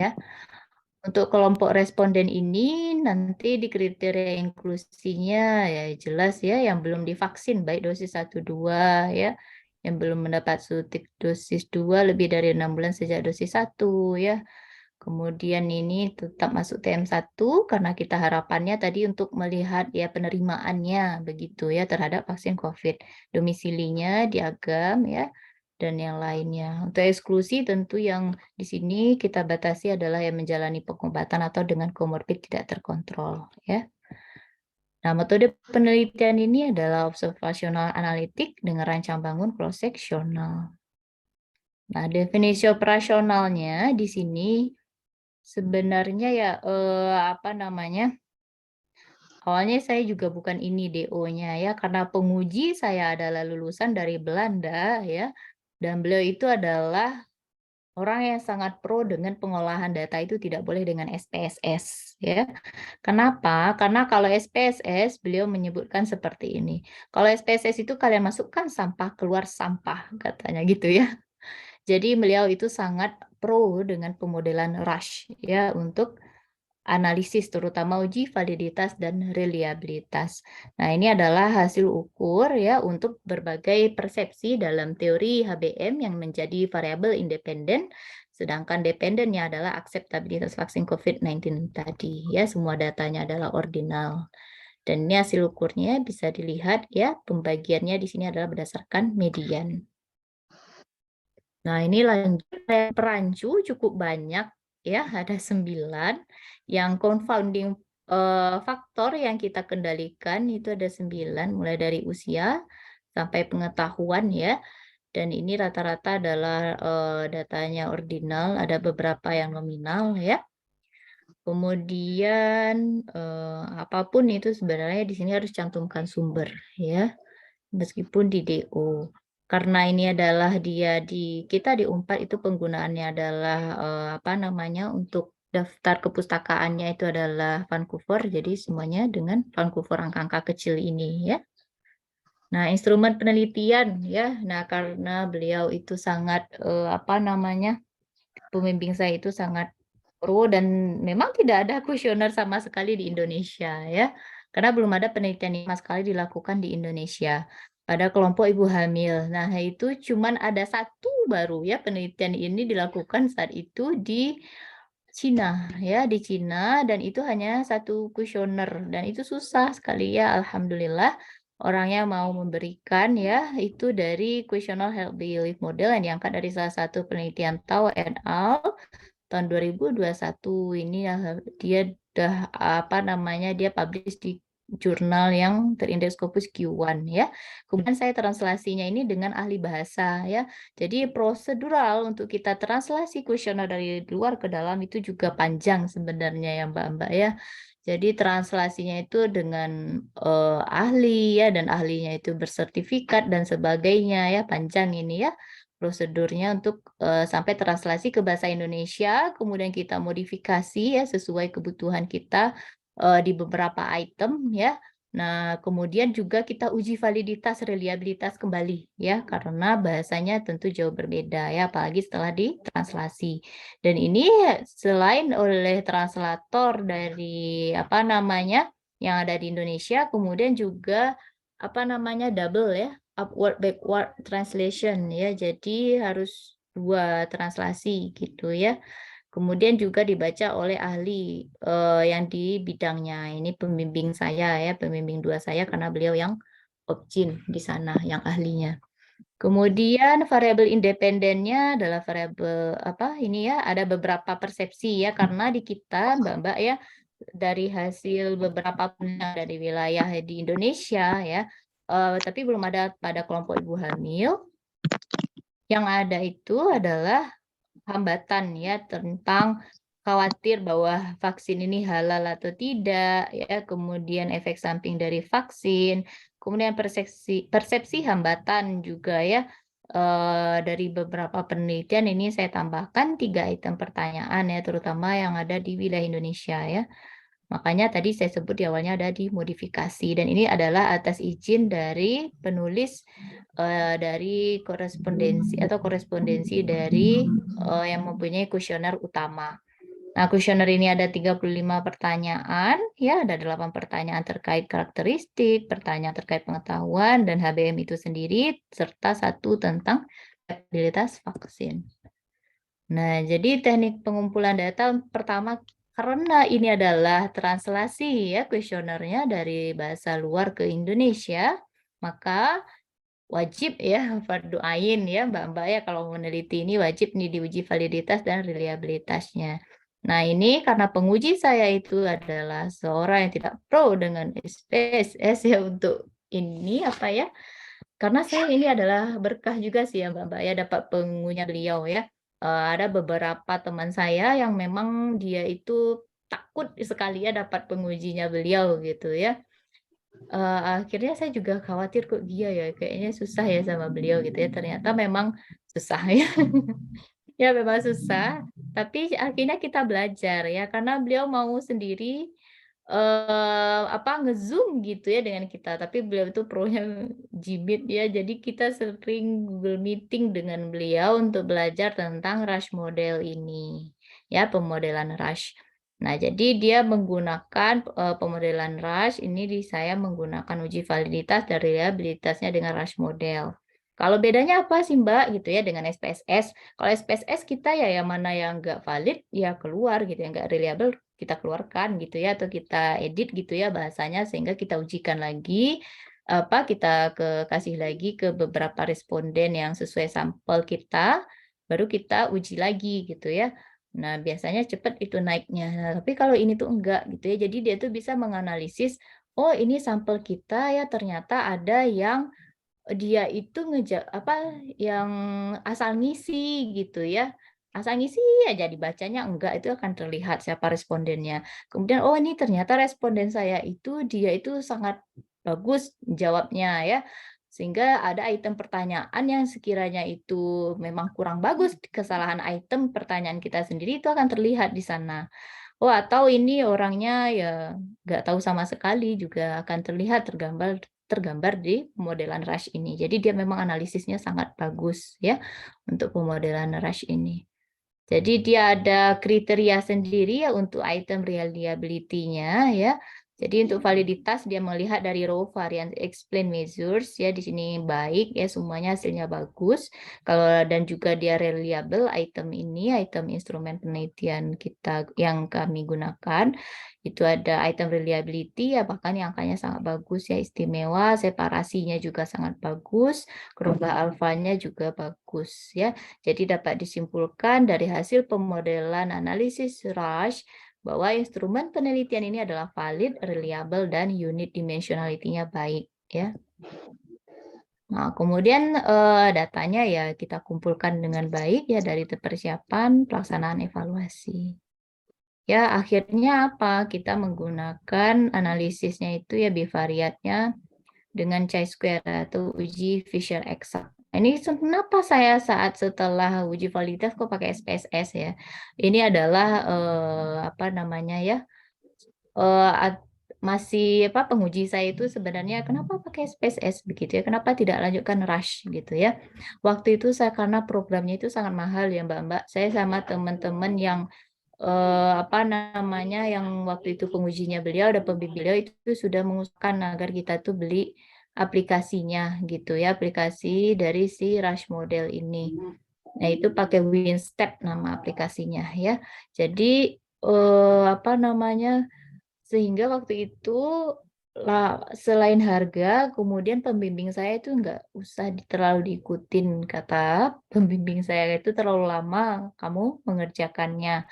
ya. Untuk kelompok responden ini nanti di kriteria inklusinya ya jelas ya yang belum divaksin baik dosis 1, 2 ya, yang belum mendapat suntik dosis 2 lebih dari 6 bulan sejak dosis 1 ya. Kemudian ini tetap masuk TM1 karena kita harapannya tadi untuk melihat ya penerimaannya begitu ya terhadap vaksin COVID. Domisilinya di Agam ya dan yang lainnya. Untuk eksklusi tentu yang di sini kita batasi adalah yang menjalani pengobatan atau dengan komorbid tidak terkontrol ya. Nah, metode penelitian ini adalah observasional analitik dengan rancang bangun cross seksional. Nah, definisi operasionalnya di sini sebenarnya ya, apa namanya, awalnya saya juga bukan ini DO-nya ya, karena penguji saya adalah lulusan dari Belanda ya, dan beliau itu adalah orang yang sangat pro dengan pengolahan data itu tidak boleh dengan SPSS ya. Kenapa? Karena kalau SPSS beliau menyebutkan seperti ini, "Kalau SPSS itu kalian masukkan sampah, keluar sampah," katanya gitu ya. Jadi beliau itu sangat pro dengan pemodelan Rush ya untuk analisis terutama uji validitas dan reliabilitas. Nah, ini adalah hasil ukur ya untuk berbagai persepsi dalam teori HBM yang menjadi variabel independen, sedangkan dependennya adalah akseptabilitas vaksin COVID-19 tadi ya, semua datanya adalah ordinal. Dan ini hasil ukurnya bisa dilihat ya, pembagiannya di sini adalah berdasarkan median. Nah, ini lanjut perancu cukup banyak ya, ada 9. Yang confounding faktor yang kita kendalikan itu ada 9, mulai dari usia sampai pengetahuan ya. Dan ini rata-rata adalah datanya ordinal, ada beberapa yang nominal ya. Kemudian apapun itu sebenarnya di sini harus cantumkan sumber ya. Meskipun di DO. Karena ini adalah kita di Unpad itu penggunaannya adalah, apa namanya, untuk daftar kepustakaannya itu adalah Vancouver, jadi semuanya dengan Vancouver angka-angka kecil ini ya. Nah, instrumen penelitian ya, nah karena beliau itu sangat, apa namanya, pembimbing saya itu sangat pro dan memang tidak ada kuesioner sama sekali di Indonesia ya, karena belum ada penelitian yang sama sekali dilakukan di Indonesia pada kelompok ibu hamil. Nah, itu cuman ada satu baru ya penelitian ini dilakukan saat itu di Cina ya, di Cina dan itu hanya satu kuesioner dan itu susah sekali ya, alhamdulillah orangnya mau memberikan ya, itu dari Questionnaire Health Belief Model yang diangkat dari salah satu penelitian Tao et al. Tahun 2021 ini dia udah apa namanya, dia publish di jurnal yang terindeks Scopus Q1 ya. Kemudian saya translasinya ini dengan ahli bahasa ya. Jadi prosedural untuk kita translasi kuesioner dari luar ke dalam itu juga panjang sebenarnya ya Mbak-Mbak ya. Jadi translasinya itu dengan ahli ya dan ahlinya itu bersertifikat dan sebagainya ya, panjang ini ya prosedurnya untuk sampai translasi ke bahasa Indonesia, kemudian kita modifikasi ya sesuai kebutuhan kita di beberapa item ya. Nah, kemudian juga kita uji validitas reliabilitas kembali ya, karena bahasanya tentu jauh berbeda ya, apalagi setelah ditranslasi. Dan ini selain oleh translator dari apa namanya, yang ada di Indonesia, kemudian juga apa namanya, double ya, upward backward translation ya, jadi harus 2 translasi gitu ya. Kemudian juga dibaca oleh ahli, yang di bidangnya, ini pembimbing saya ya, pembimbing 2 saya karena beliau yang Opjin di sana, yang ahlinya. Kemudian variabel independennya adalah variabel apa, ini ya, ada beberapa persepsi ya, karena di kita Mbak-Mbak ya, dari hasil beberapa penelitian dari wilayah di Indonesia ya, tapi belum ada pada kelompok ibu hamil. Yang ada itu adalah hambatan ya tentang khawatir bahwa vaksin ini halal atau tidak ya, kemudian efek samping dari vaksin, kemudian persepsi persepsi hambatan juga ya, dari beberapa penelitian ini saya tambahkan 3 item pertanyaan ya, terutama yang ada di wilayah Indonesia ya. Makanya tadi saya sebut di awalnya ada dimodifikasi dan ini adalah atas izin dari penulis, dari korespondensi dari, yang mempunyai kuesioner utama. Nah, kuesioner ini ada 35 pertanyaan, ya, ada 8 pertanyaan terkait karakteristik, pertanyaan terkait pengetahuan, dan HBM itu sendiri, serta 1 tentang elektabilitas vaksin. Nah, jadi teknik pengumpulan data pertama, karena ini adalah translasi ya kuesionernya dari bahasa luar ke Indonesia, maka wajib ya fardu ain ya Mbak-Mbak ya kalau meneliti ini wajib nih diuji validitas dan reliabilitasnya. Nah, ini karena penguji saya itu adalah seorang yang tidak pro dengan SPSS ya untuk ini apa ya, karena saya ini adalah berkah juga sih ya Mbak-Mbak ya dapat pengujian beliau ya. Ada beberapa teman saya yang memang dia itu takut sekali ya dapat pengujinya beliau gitu ya. Akhirnya saya juga khawatir kok dia ya kayaknya susah ya sama beliau gitu ya, ternyata memang susah ya. Ya memang susah, tapi akhirnya kita belajar ya, karena beliau mau sendiri, nge-Zoom gitu ya dengan kita, tapi beliau itu pro-nya Jimit ya, jadi kita sering Google Meeting dengan beliau untuk belajar tentang Rush model ini, ya pemodelan Rush. Nah, jadi dia menggunakan, pemodelan Rush ini saya menggunakan uji validitas dan reliabilitasnya dengan Rush model. Kalau bedanya apa sih Mbak gitu ya dengan SPSS? Kalau SPSS kita ya yang mana yang nggak valid, ya keluar gitu ya, nggak reliable kita keluarkan gitu ya, atau kita edit gitu ya bahasanya sehingga kita ujikan lagi, kasih lagi ke beberapa responden yang sesuai sampel kita, baru kita uji lagi gitu ya. Nah, biasanya cepat itu naiknya. Nah, tapi kalau ini tuh enggak gitu ya, jadi dia tuh bisa menganalisis, oh ini sampel kita ya ternyata ada yang dia itu yang asal ngisi gitu ya, asal ngisi aja dibacanya enggak, itu akan terlihat siapa respondennya. Kemudian, oh ini ternyata responden saya itu dia itu sangat bagus jawabnya ya, sehingga ada item pertanyaan yang sekiranya itu memang kurang bagus, kesalahan item pertanyaan kita sendiri itu akan terlihat di sana. Oh, atau ini orangnya ya nggak tahu sama sekali juga akan terlihat tergambar tergambar di pemodelan Rush ini. Jadi dia memang analisisnya sangat bagus ya untuk pemodelan Rush ini. Jadi dia ada kriteria sendiri ya untuk item reliability-nya ya. Jadi untuk validitas dia melihat dari raw variance explain measures ya di sini baik ya semuanya hasilnya bagus. Kalau dan juga dia reliable item ini item instrumen penelitian kita yang kami gunakan itu ada item reliability ya bahkan yang angkanya sangat bagus ya istimewa, separasinya juga sangat bagus, kerubah alfanya juga bagus ya. Jadi dapat disimpulkan dari hasil pemodelan analisis Rush bahwa instrumen penelitian ini adalah valid, reliable, dan unit dimensionality-nya baik ya. Nah, kemudian datanya ya kita kumpulkan dengan baik ya dari persiapan pelaksanaan evaluasi. Ya, akhirnya apa? Kita menggunakan analisisnya itu ya bivariatnya dengan chi-square atau uji Fisher eksak. Ini kenapa saya saat setelah uji validitas kok pakai SPSS ya? Ini adalah penguji saya itu sebenarnya kenapa pakai SPSS begitu ya? Kenapa tidak lanjutkan Rush gitu ya? Waktu itu saya karena programnya itu sangat mahal ya Mbak-Mbak. Saya sama teman-teman yang yang waktu itu pengujinya beliau dan pembimbing beliau itu sudah mengusulkan agar kita tuh beli aplikasinya gitu ya, aplikasi dari si Rush model ini. Nah, itu pakai Winstep nama aplikasinya ya. Jadi sehingga waktu itu selain harga, kemudian pembimbing saya itu nggak usah terlalu diikutin kata pembimbing saya itu terlalu lama kamu mengerjakannya.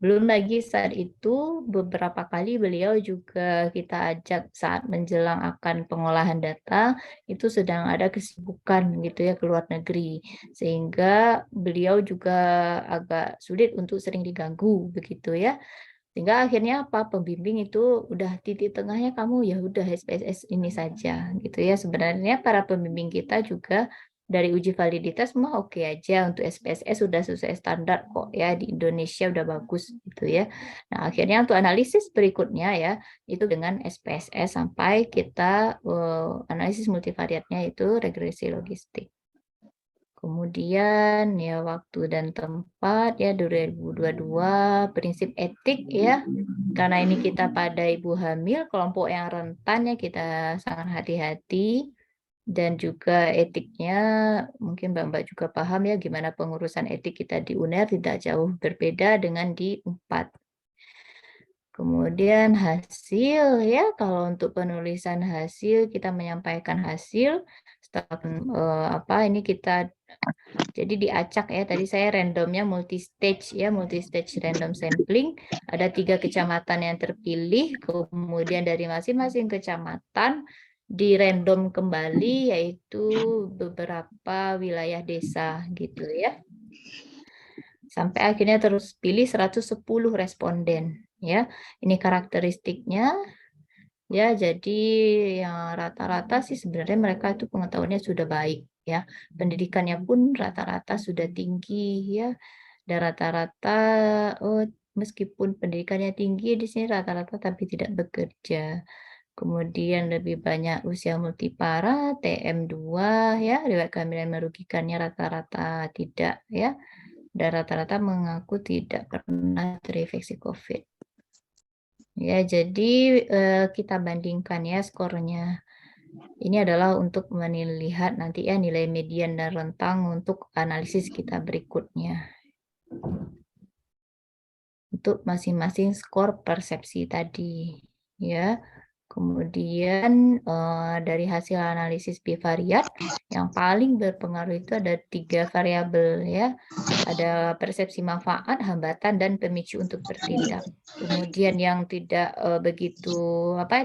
Belum lagi saat itu beberapa kali beliau juga kita ajak saat menjelang akan pengolahan data, itu sedang ada kesibukan gitu ya ke luar negeri. Sehingga beliau juga agak sulit untuk sering diganggu begitu ya. Sehingga akhirnya apa, pembimbing itu udah titik tengahnya kamu ya udah SPSS ini saja gitu ya. Sebenarnya para pembimbing kita juga dari uji validitas mah oke aja untuk SPSS sudah sesuai standar kok ya di Indonesia udah bagus gitu ya. Nah, akhirnya untuk analisis berikutnya ya itu dengan SPSS sampai kita analisis multivariatnya itu regresi logistik. Kemudian ya waktu dan tempat ya 2022, prinsip etik ya. Karena ini kita pada ibu hamil, kelompok yang rentan ya kita sangat hati-hati. Dan juga etiknya mungkin Mbak-Mbak juga paham ya gimana pengurusan etik kita di UNER tidak jauh berbeda dengan di UNPAD. Kemudian hasil ya, kalau untuk penulisan hasil kita menyampaikan hasil setelah ini kita jadi diacak ya, tadi saya randomnya multi-stage ya, multi-stage random sampling, ada 3 kecamatan yang terpilih, kemudian dari masing-masing kecamatan di random kembali yaitu beberapa wilayah desa gitu ya. Sampai akhirnya terus pilih 110 responden ya. Ini karakteristiknya ya, jadi yang rata-rata sih sebenarnya mereka itu pengetahuannya sudah baik ya. Pendidikannya pun rata-rata sudah tinggi ya. Dan rata-rata meskipun pendidikannya tinggi di sini rata-rata tapi tidak bekerja. Kemudian lebih banyak usia multipara, TM2 ya, riwayat kehamilan merugikannya rata-rata tidak ya. Dan rata-rata mengaku tidak pernah terinfeksi COVID. Ya, jadi kita bandingkan ya skornya. Ini adalah untuk melihat nanti ya nilai median dan rentang untuk analisis kita berikutnya. Untuk masing-masing skor persepsi tadi. Ya. Kemudian dari hasil analisis bivariat yang paling berpengaruh itu ada 3 variabel ya. Ada persepsi manfaat, hambatan, dan pemicu untuk bertindak. Kemudian yang tidak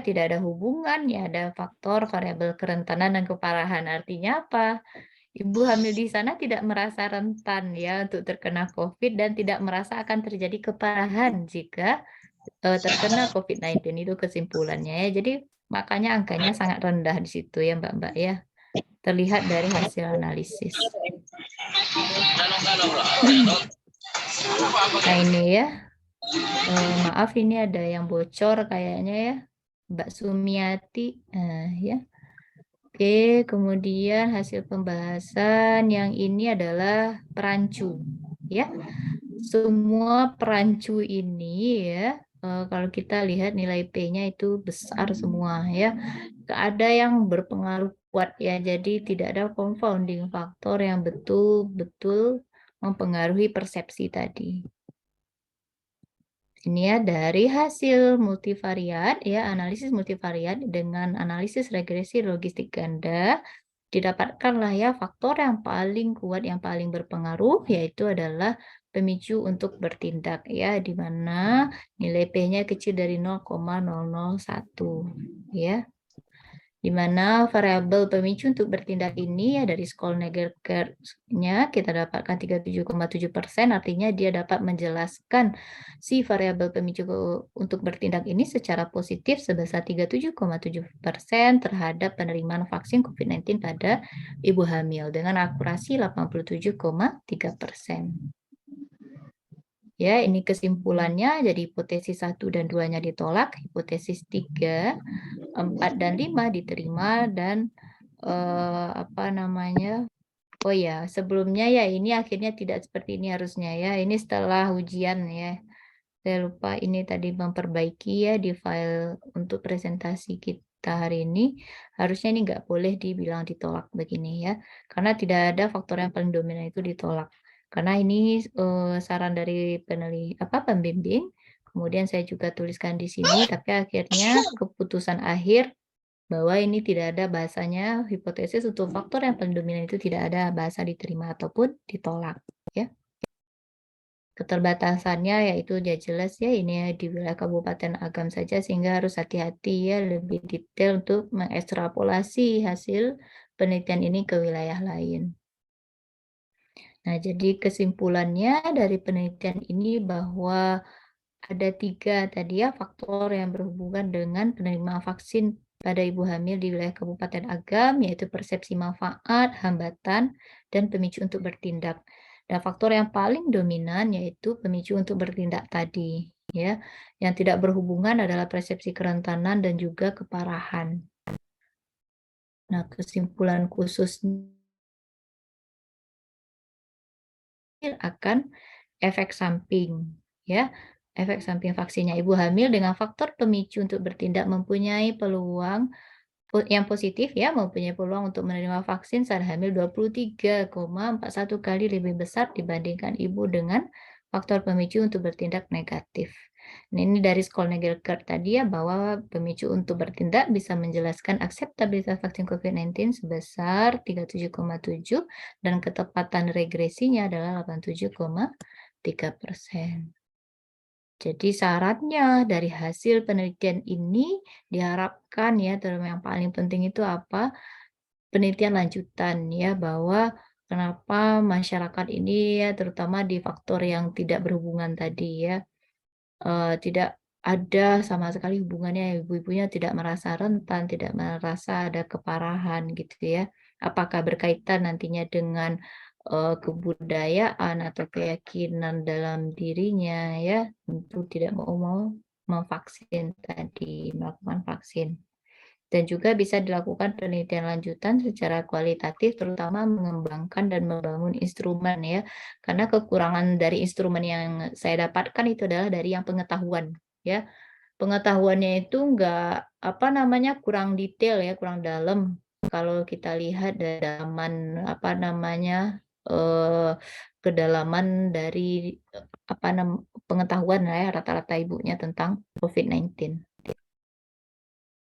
tidak ada hubungan ya ada faktor variabel kerentanan dan keparahan. Artinya apa? Ibu hamil di sana tidak merasa rentan ya untuk terkena COVID dan tidak merasa akan terjadi keparahan jika terkena COVID-19 itu kesimpulannya ya. Jadi makanya angkanya sangat rendah di situ ya Mbak-Mbak ya. Terlihat dari hasil analisis. Nah ini ya. Maaf ini ada yang bocor kayaknya ya. Mbak Sumiati ya. Oke, kemudian hasil pembahasan yang ini adalah perancu ya. Semua perancu ini ya, kalau kita lihat nilai P-nya itu besar semua ya. Nggak ada yang berpengaruh kuat ya, jadi tidak ada confounding faktor yang betul-betul mempengaruhi persepsi tadi. Ini ya dari hasil multivariat ya, analisis multivariat dengan analisis regresi logistik ganda, didapatkanlah ya faktor yang paling kuat, yang paling berpengaruh, yaitu adalah pemicu untuk bertindak ya, di mana nilai P-nya kecil dari 0,001 ya. Di mana variabel pemicu untuk bertindak ini ya dari Skolniger-nya kita dapatkan 37,7%, artinya dia dapat menjelaskan si variabel pemicu untuk bertindak ini secara positif sebesar 37,7% terhadap penerimaan vaksin COVID-19 pada ibu hamil dengan akurasi 87,3%. Ya, ini kesimpulannya, jadi hipotesis 1 dan 2-nya ditolak, hipotesis 3, 4 dan 5 diterima, dan oh ya, sebelumnya ya ini akhirnya tidak seperti ini harusnya ya, ini setelah ujian ya. Saya lupa ini tadi memperbaiki ya di file untuk presentasi kita hari ini, harusnya ini nggak boleh dibilang ditolak begini ya, karena tidak ada faktor yang paling dominan itu ditolak. Karena ini saran dari pembimbing, kemudian saya juga tuliskan di sini, tapi akhirnya keputusan akhir bahwa ini tidak ada bahasanya hipotesis untuk faktor yang paling dominan itu tidak ada bahasa diterima ataupun ditolak ya. Keterbatasannya yaitu ya jelas ya ini di wilayah Kabupaten Agam saja sehingga harus hati-hati ya lebih detail untuk mengekstrapolasi hasil penelitian ini ke wilayah lain. Nah, jadi kesimpulannya dari penelitian ini bahwa ada 3 tadi ya faktor yang berhubungan dengan penerimaan vaksin pada ibu hamil di wilayah Kabupaten Agam, yaitu persepsi manfaat, hambatan, dan pemicu untuk bertindak. Dan faktor yang paling dominan yaitu pemicu untuk bertindak tadi, ya. Yang tidak berhubungan adalah persepsi kerentanan dan juga keparahan. Nah, kesimpulan khusus akan efek samping, ya. Efek samping vaksinnya. Ibu hamil dengan faktor pemicu untuk bertindak mempunyai peluang yang positif ya, mempunyai peluang untuk menerima vaksin saat hamil 23,41 kali lebih besar dibandingkan ibu dengan faktor pemicu untuk bertindak negatif. Nah, ini dari Skoll-Nagelkart tadi ya, bahwa pemicu untuk bertindak bisa menjelaskan akseptabilitas vaksin COVID-19 sebesar 37,7 dan ketepatan regresinya adalah 87,3%. Jadi syaratnya dari hasil penelitian ini diharapkan ya, terutama yang paling penting itu apa? Penelitian lanjutan ya, bahwa kenapa masyarakat ini ya, terutama di faktor yang tidak berhubungan tadi ya, tidak ada sama sekali hubungannya, ibu-ibunya tidak merasa rentan, tidak merasa ada keparahan gitu ya. Apakah berkaitan nantinya dengan, kebudayaan atau keyakinan dalam dirinya ya, tentu tidak mau memvaksin tadi, melakukan vaksin. Dan juga bisa dilakukan penelitian lanjutan secara kualitatif, terutama mengembangkan dan membangun instrumen ya. Karena kekurangan dari instrumen yang saya dapatkan itu adalah dari yang pengetahuan ya. Pengetahuannya itu enggak, apa namanya, kurang detail ya, kurang dalam. Kalau kita lihat kedalaman, apa namanya, kedalaman dari, pengetahuan lah ya, rata-rata ibunya tentang COVID-19.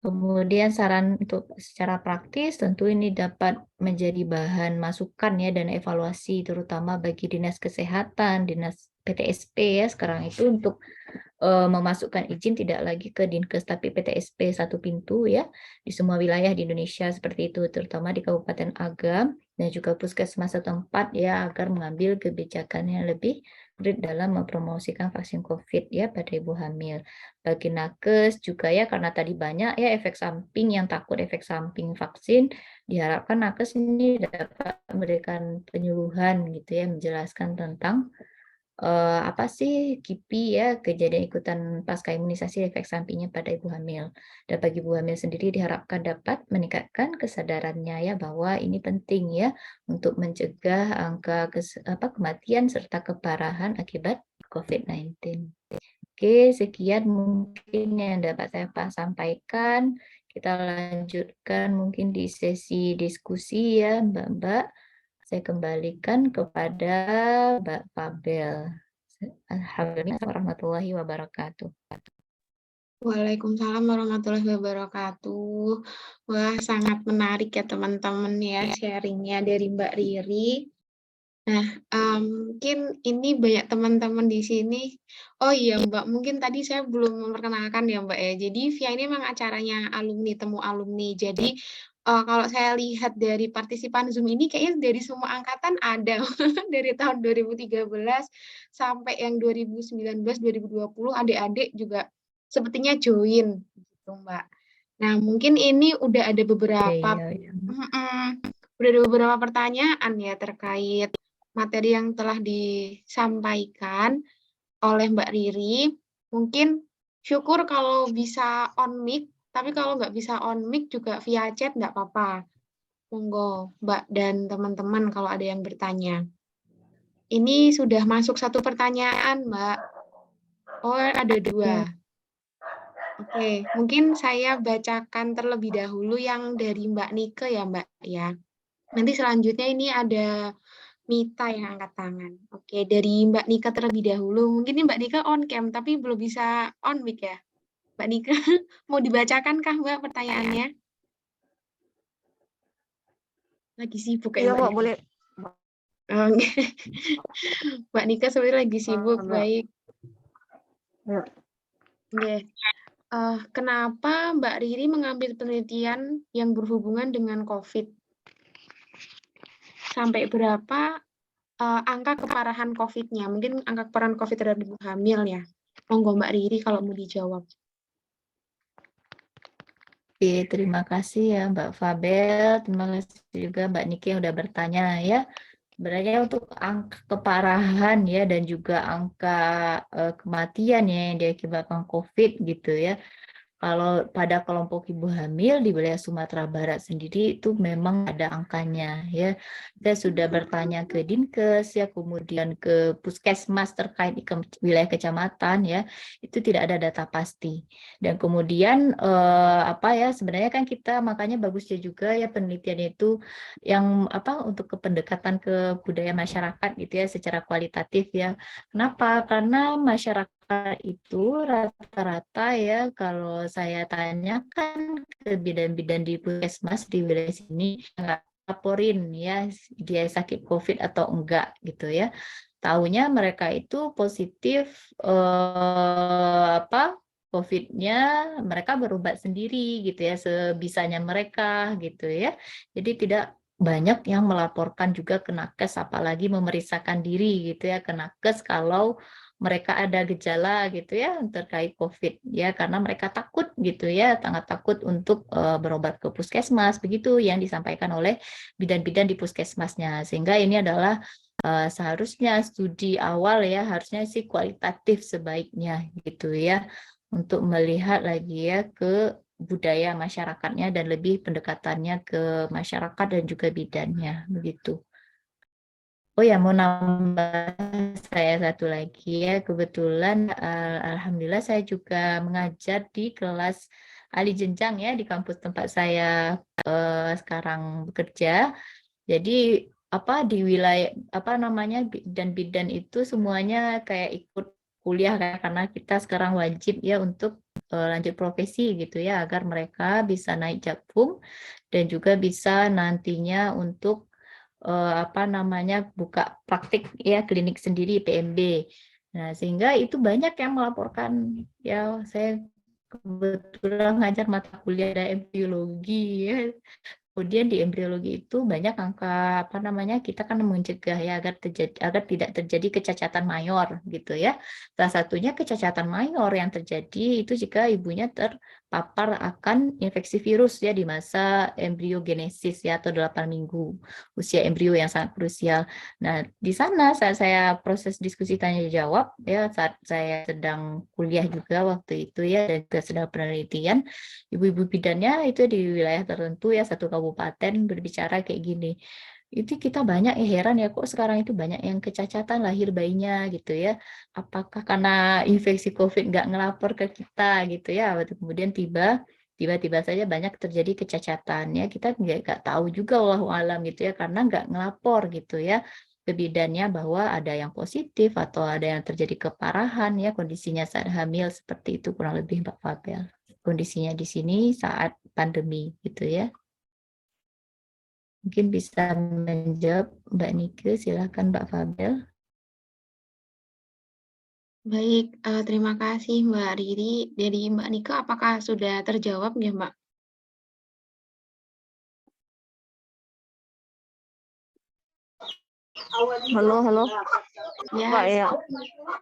Kemudian saran untuk secara praktis tentu ini dapat menjadi bahan masukan ya dan evaluasi terutama bagi dinas kesehatan, dinas PTSP ya sekarang itu untuk memasukkan izin tidak lagi ke Dinkes tapi PTSP satu pintu ya di semua wilayah di Indonesia seperti itu terutama di Kabupaten Agam dan juga puskesmas setempat ya agar mengambil kebijakan yang lebih konkret dalam mempromosikan vaksin COVID ya pada ibu hamil. Bagi nakes juga ya karena tadi banyak ya efek samping yang takut efek samping vaksin, diharapkan nakes ini dapat memberikan penyuluhan gitu ya menjelaskan tentang apa sih KIPI ya, kejadian ikutan pasca imunisasi efek sampingnya pada ibu hamil. Dan bagi ibu hamil sendiri diharapkan dapat meningkatkan kesadarannya ya bahwa ini penting ya untuk mencegah angka kematian serta keparahan akibat COVID-19. Oke, sekian mungkin yang dapat saya sampaikan. Kita lanjutkan mungkin di sesi diskusi ya, Mbak-Mbak. Saya kembalikan kepada Mbak Fabel. Alhamdulillah warahmatullahi wabarakatuh. Waalaikumsalam warahmatullahi wabarakatuh. Wah, sangat menarik ya teman-teman ya sharingnya dari Mbak Riri. Nah, mungkin ini banyak teman-teman di sini. Oh iya Mbak, mungkin tadi saya belum memperkenalkan ya Mbak ya. Jadi VIA ini memang acaranya alumni, temu alumni. Jadi kalau saya lihat dari partisipan Zoom ini kayaknya dari semua angkatan ada. Dari tahun 2013 sampai yang 2019, 2020 adik-adik juga sepertinya join gitu Mbak. Nah, mungkin ini udah ada beberapa Iya. udah ada beberapa pertanyaan ya terkait materi yang telah disampaikan oleh Mbak Riri. Mungkin syukur kalau bisa on mic, tapi kalau nggak bisa on mic juga via chat nggak apa-apa. Monggo Mbak dan teman-teman kalau ada yang bertanya. Ini sudah masuk satu pertanyaan Mbak. Oh ada dua. Oke, mungkin saya bacakan terlebih dahulu yang dari Mbak Nike ya Mbak ya. Nanti selanjutnya ini ada Mita yang angkat tangan. Oke, dari Mbak Nika terlebih dahulu. Mungkin ini Mbak Nika on cam, tapi belum bisa on mic ya. Mbak Nika, mau dibacakan kah Mbak pertanyaannya? Lagi sibuk ya Iya, Mbak Mbak, Nika? boleh. Oke. Mbak Nika sebenarnya lagi sibuk, Mbak. baik. Ya. Oke. Kenapa Mbak Riri mengambil penelitian yang berhubungan dengan COVID? Sampai berapa angka keparahan COVID-nya? Mungkin angka keparahan COVID terhadap ibu hamil ya. Monggo Mbak Riri kalau mau dijawab. Oke, terima kasih ya Mbak Fabel. Terima kasih juga Mbak Niki yang udah bertanya ya. Sebenarnya untuk angka keparahan ya dan juga angka kematian ya yang diakibatkan COVID gitu ya. Kalau pada kelompok ibu hamil di wilayah Sumatera Barat sendiri itu memang ada angkanya ya. Saya sudah bertanya ke Dinkes ya, kemudian ke Puskesmas terkait di wilayah kecamatan ya, itu tidak ada data pasti. Dan kemudian apa ya, sebenarnya kan kita makanya bagusnya juga ya penelitian itu yang apa untuk pendekatan ke budaya masyarakat gitu ya secara kualitatif ya. Kenapa? Karena masyarakat itu rata-rata ya kalau saya tanyakan ke bidan-bidan di puskesmas di wilayah sini nggak laporin ya dia sakit COVID atau enggak gitu ya. Taunya mereka itu positif apa COVID-nya mereka berobat sendiri gitu ya sebisanya mereka gitu ya. Jadi tidak banyak yang melaporkan juga ke nakes apalagi memeriksakan diri gitu ya ke nakes kalau mereka ada gejala gitu ya terkait COVID ya karena mereka takut gitu ya sangat takut untuk berobat ke puskesmas begitu yang disampaikan oleh bidan-bidan di puskesmasnya sehingga ini adalah seharusnya studi awal ya harusnya sih kualitatif sebaiknya gitu ya untuk melihat lagi ya ke budaya masyarakatnya dan lebih pendekatannya ke masyarakat dan juga bidannya begitu. Oh ya, mau nambah saya satu lagi ya. Kebetulan alhamdulillah saya juga mengajar di kelas alih jenjang ya di kampus tempat saya sekarang bekerja. Jadi apa di wilayah apa namanya dan bidan itu semuanya kayak ikut kuliah kan, karena kita sekarang wajib ya untuk lanjut profesi gitu ya agar mereka bisa naik jakpum dan juga bisa nantinya untuk apa namanya buka praktik ya klinik sendiri PMB. Nah, sehingga itu banyak yang melaporkan ya saya kebetulan ngajar mata kuliah ada embriologi ya. Kemudian di embriologi itu banyak angka apa namanya kita kan mencegah ya agar tidak terjadi kecacatan mayor gitu ya. Salah satunya kecacatan mayor yang terjadi itu jika ibunya terpapar akan infeksi virus ya di masa embriogenesis ya atau 8 minggu usia embrio yang sangat krusial. Nah, di sana saat saya proses diskusi tanya jawab ya saat saya sedang kuliah juga waktu itu ya dan juga sedang penelitian ibu-ibu bidannya itu di wilayah tertentu ya satu kabupaten berbicara kayak gini. Itu kita banyak ya heran ya kok sekarang itu banyak yang kecacatan lahir bayinya gitu ya. Apakah karena infeksi COVID nggak ngelapor ke kita gitu ya. Kemudian tiba-tiba saja banyak terjadi kecacatan ya. Kita nggak tahu juga wallahu alam gitu ya karena nggak ngelapor gitu ya ke bidannya bahwa ada yang positif atau ada yang terjadi keparahan ya kondisinya saat hamil seperti itu kurang lebih Mbak Fabel kondisinya di sini saat pandemi gitu ya. Mungkin bisa menjawab Mbak Nike, silakan Mbak Fabel. Baik, terima kasih Mbak Riri. Dari Mbak Nika, apakah sudah terjawab ya Mbak? Halo, halo. Ya, Pak ya.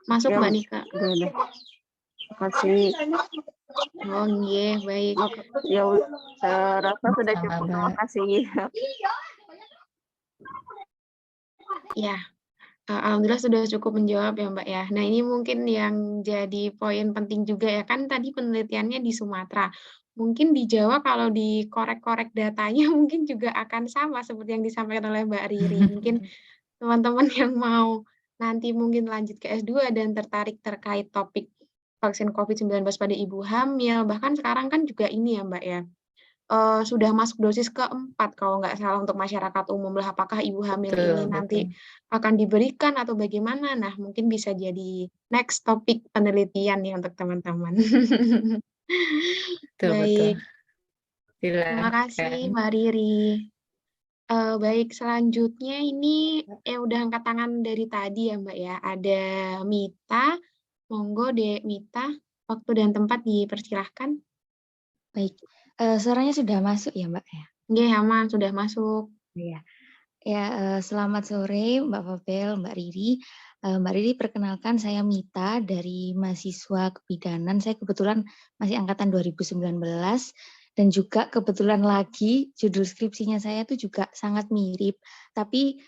masuk Ya, Mbak Nika. udah. Makasih. Oh, iya, baik. Ya, saya rasa sudah Sama cukup. Terima Mbak. kasih. Ya, alhamdulillah sudah cukup menjawab ya Mbak ya. Nah, ini mungkin yang jadi poin penting juga ya. Kan tadi penelitiannya di Sumatera. Mungkin di Jawa kalau dikorek-korek datanya mungkin juga akan sama seperti yang disampaikan oleh Mbak Riri. Mungkin teman-teman yang mau nanti mungkin lanjut ke S2 dan tertarik terkait topik vaksin COVID-19 pada ibu hamil, bahkan sekarang kan juga ini ya Mbak ya, sudah masuk dosis keempat kalau nggak salah untuk masyarakat umum lah. Apakah ibu hamil ini Betul, nanti betul. akan diberikan atau bagaimana? Nah, mungkin bisa jadi next topik penelitian ya untuk teman-teman. Betul, betul. Baik, terima kasih Silakan. Mbak Riri. Baik, selanjutnya ini udah angkat tangan dari tadi ya Mbak ya. Ada Mita, monggo Dek Mita, waktu dan tempat dipersilahkan. Baik, suaranya sudah masuk ya, Mbak, ya? Nggih, aman, sudah masuk. Iya. Ya, selamat sore Mbak Fabel, Mbak Riri. Mbak Riri, perkenalkan saya Mita dari mahasiswa kebidanan. Saya kebetulan masih angkatan 2019 dan juga kebetulan lagi judul skripsinya saya itu juga sangat mirip. Tapi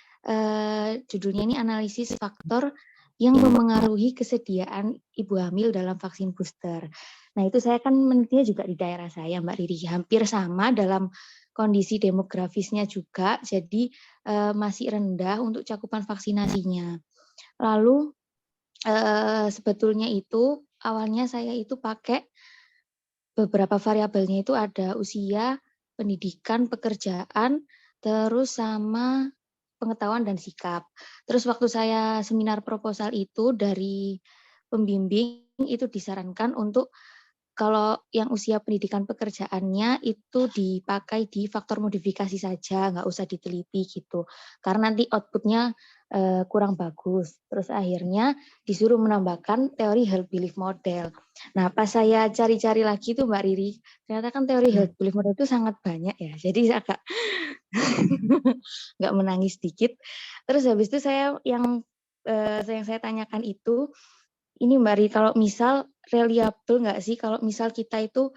judulnya ini analisis faktor yang memengaruhi kesediaan ibu hamil dalam vaksin booster. Nah, itu saya kan menelitinya juga di daerah saya, Mbak Riri, hampir sama dalam kondisi demografisnya juga, jadi masih rendah untuk cakupan vaksinasinya. Lalu sebetulnya itu awalnya saya itu pakai beberapa variabelnya, itu ada usia, pendidikan, pekerjaan, terus sama pengetahuan dan sikap. Terus waktu saya seminar proposal itu dari pembimbing itu disarankan untuk kalau yang usia pendidikan pekerjaannya itu dipakai di faktor modifikasi saja, nggak usah diteliti gitu. Karena nanti outputnya kurang bagus. Terus akhirnya disuruh menambahkan teori health belief model. Nah, pas saya cari-cari lagi tuh Mbak Riri, ternyata kan teori health belief model itu sangat banyak ya. Jadi agak nggak menangis dikit. Terus habis itu saya yang saya tanyakan itu, ini Mbak Ri, kalau misal reliable nggak sih kalau misal kita itu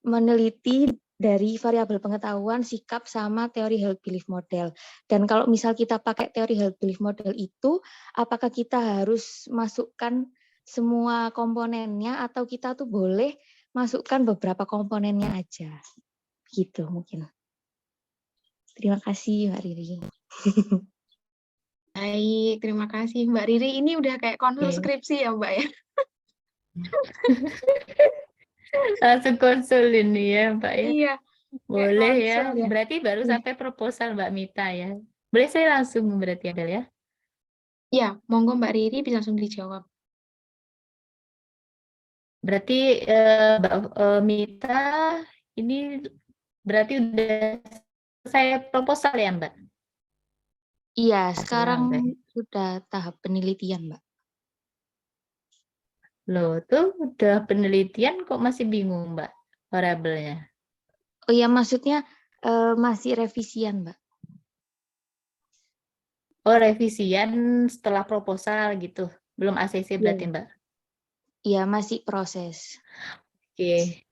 meneliti dari variabel pengetahuan, sikap, sama teori health belief model. Dan kalau misal kita pakai teori health belief model itu, apakah kita harus masukkan semua komponennya atau kita tuh boleh masukkan beberapa komponennya aja? Gitu mungkin. Terima kasih Mbak Riri. Baik, terima kasih Mbak Riri. Ini udah kayak konsul skripsi ya Mbak ya? Langsung konsul ini ya Mbak ya. Iya, kayak Boleh ya. konsul ya. Berarti baru Iya. sampai proposal Mbak Mita ya. Boleh saya langsung berarti Adel ya. Iya, monggo Mbak Riri bisa langsung dijawab. Berarti Mbak Mita ini berarti udah saya proposal ya Mbak. Iya, sekarang Oke. sudah tahap penelitian, Mbak. Loh, tuh udah penelitian kok masih bingung Mbak variabelnya. Oh iya, maksudnya masih revisian, Mbak. Oh, revisian setelah proposal gitu. Belum ACC berarti Mbak. Iya, masih proses. Oke.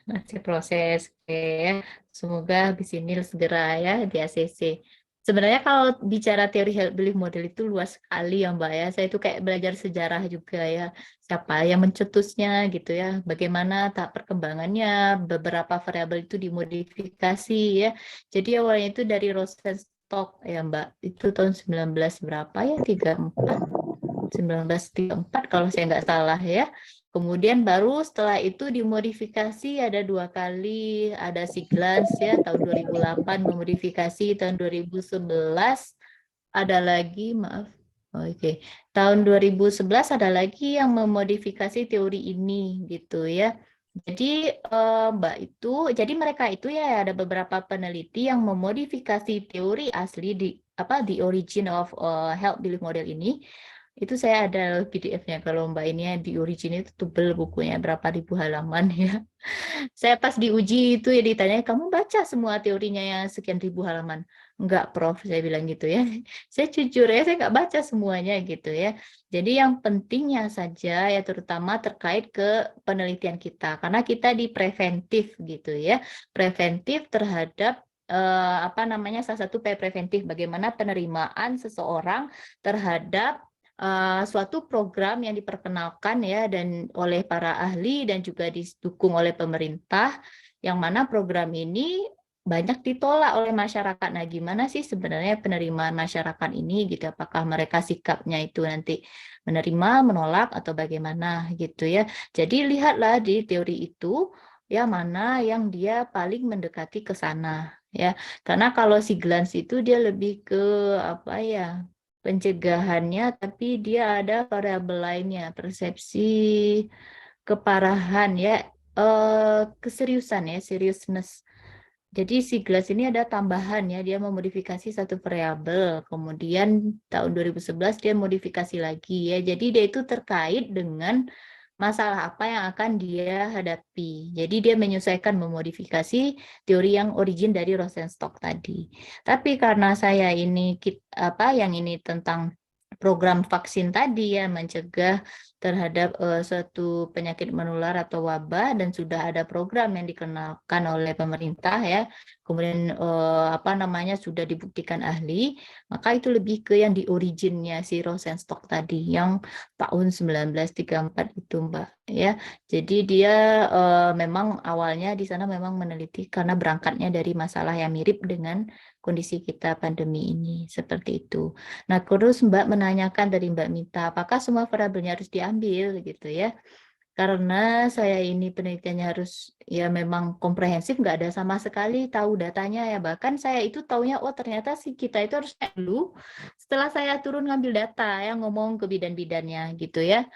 Masih proses. Oke. Semoga habis ini segera ya di ACC. Sebenarnya kalau bicara teori health belief model itu luas sekali ya Mbak ya. Saya itu kayak belajar sejarah juga ya. Siapa yang mencetusnya gitu ya. Bagaimana tahap perkembangannya, beberapa variabel itu dimodifikasi ya. Jadi awalnya itu dari Rosenstock ya Mbak. Itu tahun 19 berapa ya? 1934 kalau saya nggak salah ya. Kemudian baru setelah itu dimodifikasi ada 2 kali, ada Siglans ya tahun 2008 memodifikasi, tahun 2011 ada lagi maaf. Oke. Tahun 2011 ada lagi yang memodifikasi teori ini gitu ya. Jadi Mbak itu, jadi mereka itu ya ada beberapa peneliti yang memodifikasi teori asli di the origin of health belief model ini. Itu saya ada PDF-nya. Kalau Mbak ini ya di origin itu tebel bukunya berapa ribu halaman ya. Saya pas diuji itu ya ditanya, kamu baca semua teorinya yang sekian ribu halaman? Enggak, Prof, saya bilang gitu ya. Saya jujur ya, saya nggak baca semuanya gitu ya. Jadi yang pentingnya saja ya terutama terkait ke penelitian kita. Karena kita di preventif gitu ya. Preventif terhadap salah satu preventif bagaimana penerimaan seseorang terhadap suatu program yang diperkenalkan ya dan oleh para ahli dan juga didukung oleh pemerintah, yang mana program ini banyak ditolak oleh masyarakat. Nah, gimana sih sebenarnya penerimaan masyarakat ini gitu? Apakah mereka sikapnya itu nanti menerima, menolak atau bagaimana gitu ya? Jadi lihatlah di teori itu ya mana yang dia paling mendekati ke sana ya. Karena kalau si Glans itu dia lebih ke apa ya? Pencegahannya, tapi dia ada variabel lainnya, persepsi keparahan ya, keseriusan ya, seriousness. Jadi si Glass ini ada tambahan ya, dia memodifikasi satu variabel, kemudian tahun 2011 dia modifikasi lagi ya, jadi dia itu terkait dengan masalah apa yang akan dia hadapi. Jadi dia menyesuaikan memodifikasi teori yang origin dari Rosenstock tadi. Tapi karena saya ini yang ini tentang program vaksin tadi ya, mencegah terhadap suatu penyakit menular atau wabah, dan sudah ada program yang dikenalkan oleh pemerintah ya, kemudian sudah dibuktikan ahli, maka itu lebih ke yang di originnya si Rosenstock tadi yang tahun 1934 itu Mbak ya. Jadi dia memang awalnya di sana memang meneliti karena berangkatnya dari masalah yang mirip dengan kondisi kita pandemi ini, seperti itu. Nah, terus Mbak menanyakan dari Mbak Mita, apakah semua variabelnya harus diambil gitu ya? Karena saya ini penelitiannya harus ya memang komprehensif, nggak ada sama sekali tahu datanya ya. Bahkan saya itu taunya, oh ternyata si kita itu harus dulu setelah saya turun ngambil data ya, ngomong ke bidan-bidannya gitu ya.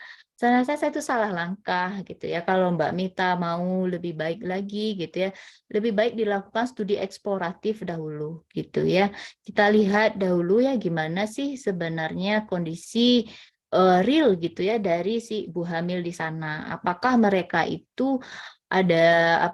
Saya itu salah langkah gitu ya. Kalau Mbak Mita mau lebih baik lagi gitu ya, lebih baik dilakukan studi eksploratif dahulu gitu ya. Kita lihat dahulu ya gimana sih sebenarnya kondisi real gitu ya dari si ibu hamil di sana. Apakah mereka itu ada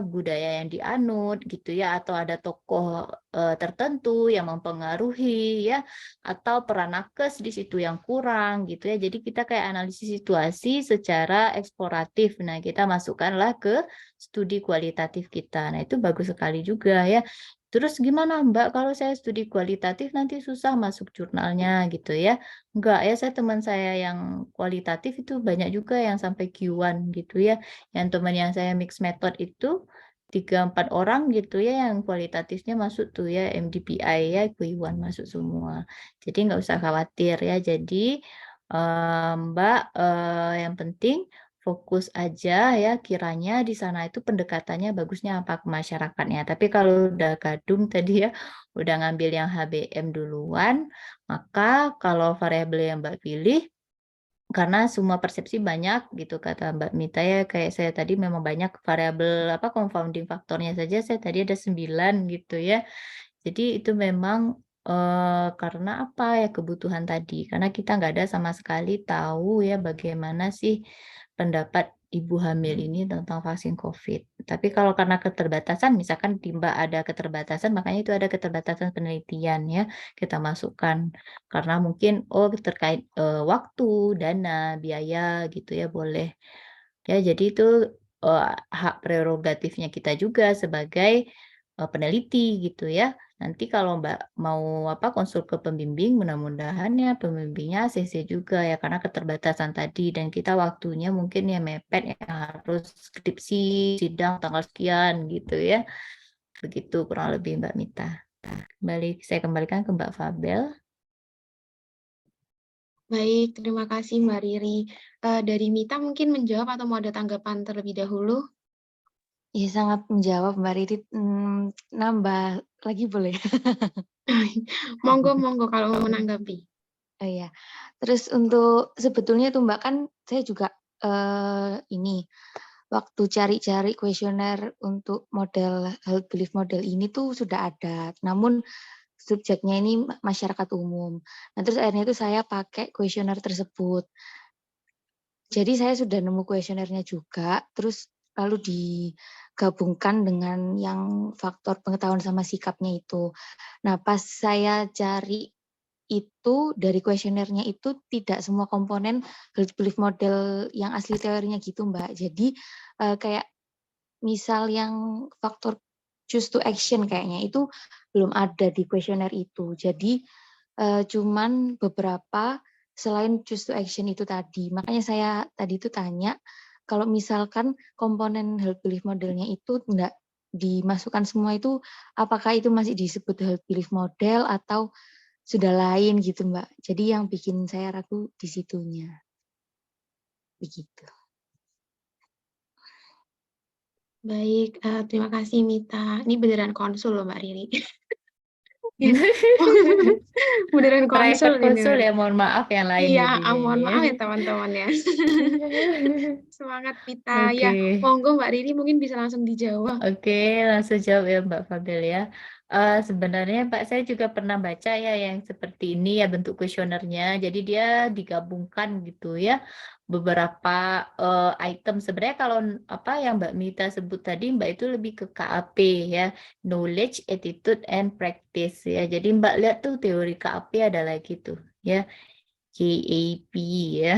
budaya yang dianut gitu ya, atau ada tokoh tertentu yang mempengaruhi ya, atau peran nakes di situ yang kurang gitu ya. Jadi kita kayak analisis situasi secara eksploratif. Nah, kita masukkanlah ke studi kualitatif kita. Nah, itu bagus sekali juga ya. Terus gimana Mbak kalau saya studi kualitatif nanti susah masuk jurnalnya gitu ya? Enggak ya, teman saya yang kualitatif itu banyak juga yang sampai Q1 gitu ya. Yang teman yang saya mix method itu 3-4 orang gitu ya yang kualitatifnya masuk tuh ya, MDPI ya, Q1 masuk semua. Jadi nggak usah khawatir ya. Jadi Mbak, yang penting fokus aja ya, kiranya di sana itu pendekatannya bagusnya apa ke masyarakatnya. Tapi kalau udah kadung tadi ya, udah ngambil yang HBM duluan, maka kalau variabel yang Mbak pilih, karena semua persepsi banyak gitu kata Mbak Mita ya, kayak saya tadi memang banyak variabel confounding faktornya saja saya tadi ada 9 gitu ya. Jadi itu memang karena apa ya, kebutuhan tadi, karena kita nggak ada sama sekali tahu ya bagaimana sih pendapat ibu hamil ini tentang vaksin COVID. Tapi kalau karena keterbatasan, misalkan di Mbak ada keterbatasan, makanya itu ada keterbatasan penelitian ya, kita masukkan. Karena mungkin, terkait, waktu, dana, biaya gitu ya, boleh. Ya, jadi itu hak prerogatifnya kita juga sebagai peneliti gitu ya. Nanti kalau Mbak mau konsul ke pembimbing, mudah-mudahan ya pembimbingnya ACC juga ya karena keterbatasan tadi dan kita waktunya mungkin ya mepet ya harus skripsi, sidang tanggal sekian gitu ya. Begitu kurang lebih Mbak Mita. Saya kembalikan ke Mbak Fabel. Baik, terima kasih Mbak Riri. Dari Mita mungkin menjawab atau mau ada tanggapan terlebih dahulu? Ya, sangat menjawab Mbak Riri. Nambah lagi boleh? Monggo kalau mau menanggapi. Oh iya. Terus untuk sebetulnya tuh Mbak, kan saya juga ini waktu cari-cari kuesioner untuk model health belief model ini tuh sudah ada. Namun subjeknya ini masyarakat umum. Nah, terus akhirnya itu saya pakai kuesioner tersebut. Jadi saya sudah nemu kuesionernya juga, terus lalu digabungkan dengan yang faktor pengetahuan sama sikapnya itu. Nah, pas saya cari itu dari kuesionernya itu tidak semua komponen health belief model yang asli teorinya gitu, Mbak. Jadi kayak misal yang faktor choose to action kayaknya itu belum ada di kuesioner itu. Jadi cuman beberapa selain choose to action itu tadi. Makanya saya tadi itu tanya kalau misalkan komponen health belief modelnya itu enggak dimasukkan semua itu, apakah itu masih disebut health belief model atau sudah lain gitu, Mbak. Jadi yang bikin saya ragu di situnya. Begitu. Baik, terima kasih Mita. Ini beneran konsul loh Mbak Riri. Beneran konsul Private konsul ini. ya, mohon maaf yang lain Iya, jadinya mohon ini ya. maaf ya teman-teman ya. Semangat Mita. Ya, Oke. monggo Mbak Riri mungkin bisa langsung dijawab. Oke, langsung jawab ya Mbak Fabel ya. Sebenarnya Pak saya juga pernah baca ya yang seperti ini ya bentuk kuesionernya. Jadi dia digabungkan gitu ya beberapa item. Sebenarnya kalau yang Mbak Mita sebut tadi Mbak itu lebih ke KAP ya, knowledge, attitude, and practice ya. Jadi Mbak lihat tuh teori KAP adalah gitu. ya. KAP ya.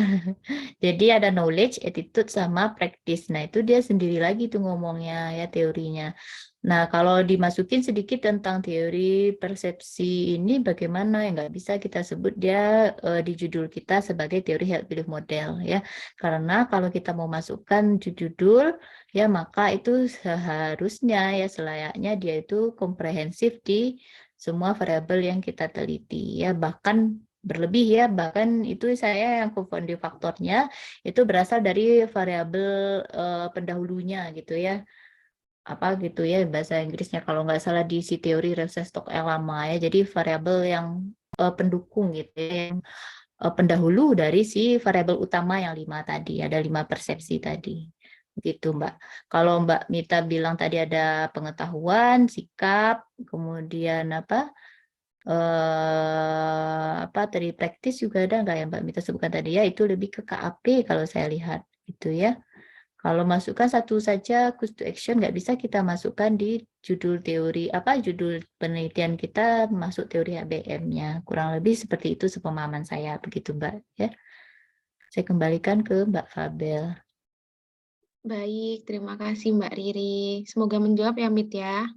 Jadi ada knowledge, attitude, sama practice. Nah, itu dia sendiri lagi tuh ngomongnya ya teorinya. Nah, kalau dimasukin sedikit tentang teori persepsi ini bagaimana ya nggak bisa kita sebut dia di judul kita sebagai teori health belief model ya. Karena kalau kita mau masukkan judul ya maka itu seharusnya ya selayaknya dia itu komprehensif di semua variabel yang kita teliti ya, bahkan berlebih ya, bahkan itu saya yang confounding faktornya itu berasal dari variabel pendahulunya gitu ya, apa gitu ya bahasa Inggrisnya kalau nggak salah di si teori Rosstock yang lama ya, jadi variabel yang pendukung gitu ya, yang pendahulu dari si variabel utama yang 5 tadi, ada 5 persepsi tadi gitu Mbak. Kalau Mbak Mita bilang tadi ada pengetahuan, sikap, kemudian apa tadi praktis juga ada nggak yang Mbak Mita sebutkan tadi ya, itu lebih ke KAP kalau saya lihat gitu ya. Kalau masukkan satu saja call to action nggak bisa kita masukkan di judul teori judul penelitian kita masuk teori HBM-nya, kurang lebih seperti itu sepemahaman saya begitu Mbak ya. Saya kembalikan ke Mbak Fabel. Baik, terima kasih Mbak Riri. Semoga menjawab ya, Mit ya.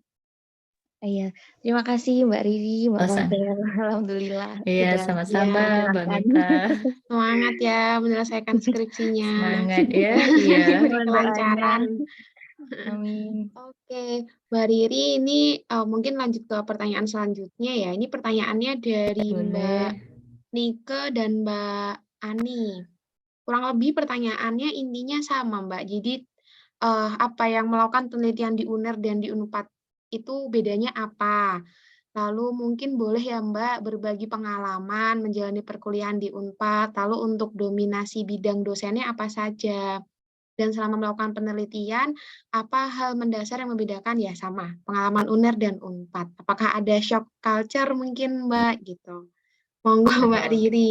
Iya, terima kasih Mbak Riri, Mbak Oh, Fabel. Alhamdulillah iya sudah sama-sama Ya, Mbak menjelaskan. Mita. semangat ya menyelesaikan skripsinya. Semangat ya, iya. Diberi Mohon doanya. kelancaran. Amin. Oke, Mbak Riri, ini mungkin lanjut ke pertanyaan selanjutnya ya. Ini pertanyaannya dari Mbak Boleh. Nike dan Mbak Ani. Kurang lebih pertanyaannya intinya sama, Mbak. Jadi apa yang melakukan penelitian di UNER dan di UNPAD itu bedanya apa? Lalu mungkin boleh ya Mbak berbagi pengalaman menjalani perkuliahan di UNPAD, lalu untuk dominasi bidang dosennya apa saja? Dan selama melakukan penelitian, apa hal mendasar yang membedakan? Ya sama, pengalaman UNER dan UNPAD. Apakah ada shock culture mungkin Mbak gitu? Monggo Mbak Oh gitu. Riri.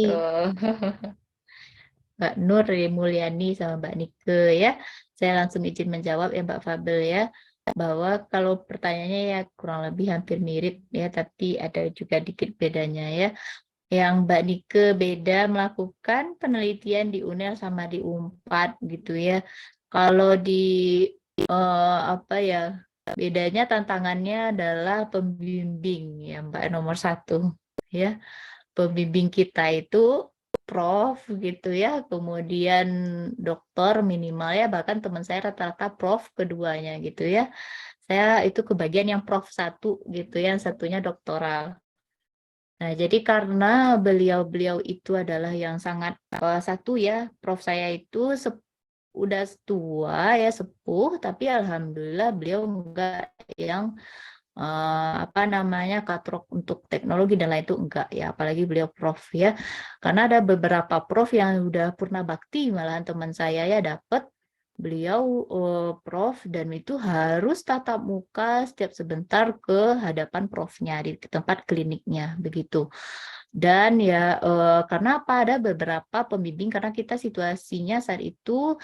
Mbak Nur Mulyani sama Mbak Nike ya. Saya langsung izin menjawab ya Mbak Fabel ya. Bahwa kalau pertanyaannya ya kurang lebih hampir mirip ya, tapi ada juga dikit bedanya ya. Yang Mbak Nike beda melakukan penelitian di UNER sama di UNPAD gitu ya. Kalau di apa ya, bedanya tantangannya adalah pembimbing ya Mbak nomor 1 ya. Pembimbing kita itu prof gitu ya, kemudian dokter minimal ya, bahkan teman saya rata-rata prof keduanya gitu ya. Saya itu kebagian yang prof 1 gitu ya, yang satunya doktoral. Nah, jadi karena beliau-beliau itu adalah yang sangat satu ya, prof saya itu udah tua ya, sepuh, tapi alhamdulillah beliau enggak yang apa namanya katrok untuk teknologi dan lain itu enggak ya, apalagi beliau prof ya, karena ada beberapa prof yang udah purna bakti malahan teman saya ya dapat beliau prof dan itu harus tatap muka setiap sebentar ke hadapan profnya di tempat kliniknya begitu. Dan ya karena apa, ada beberapa pembimbing karena kita situasinya saat itu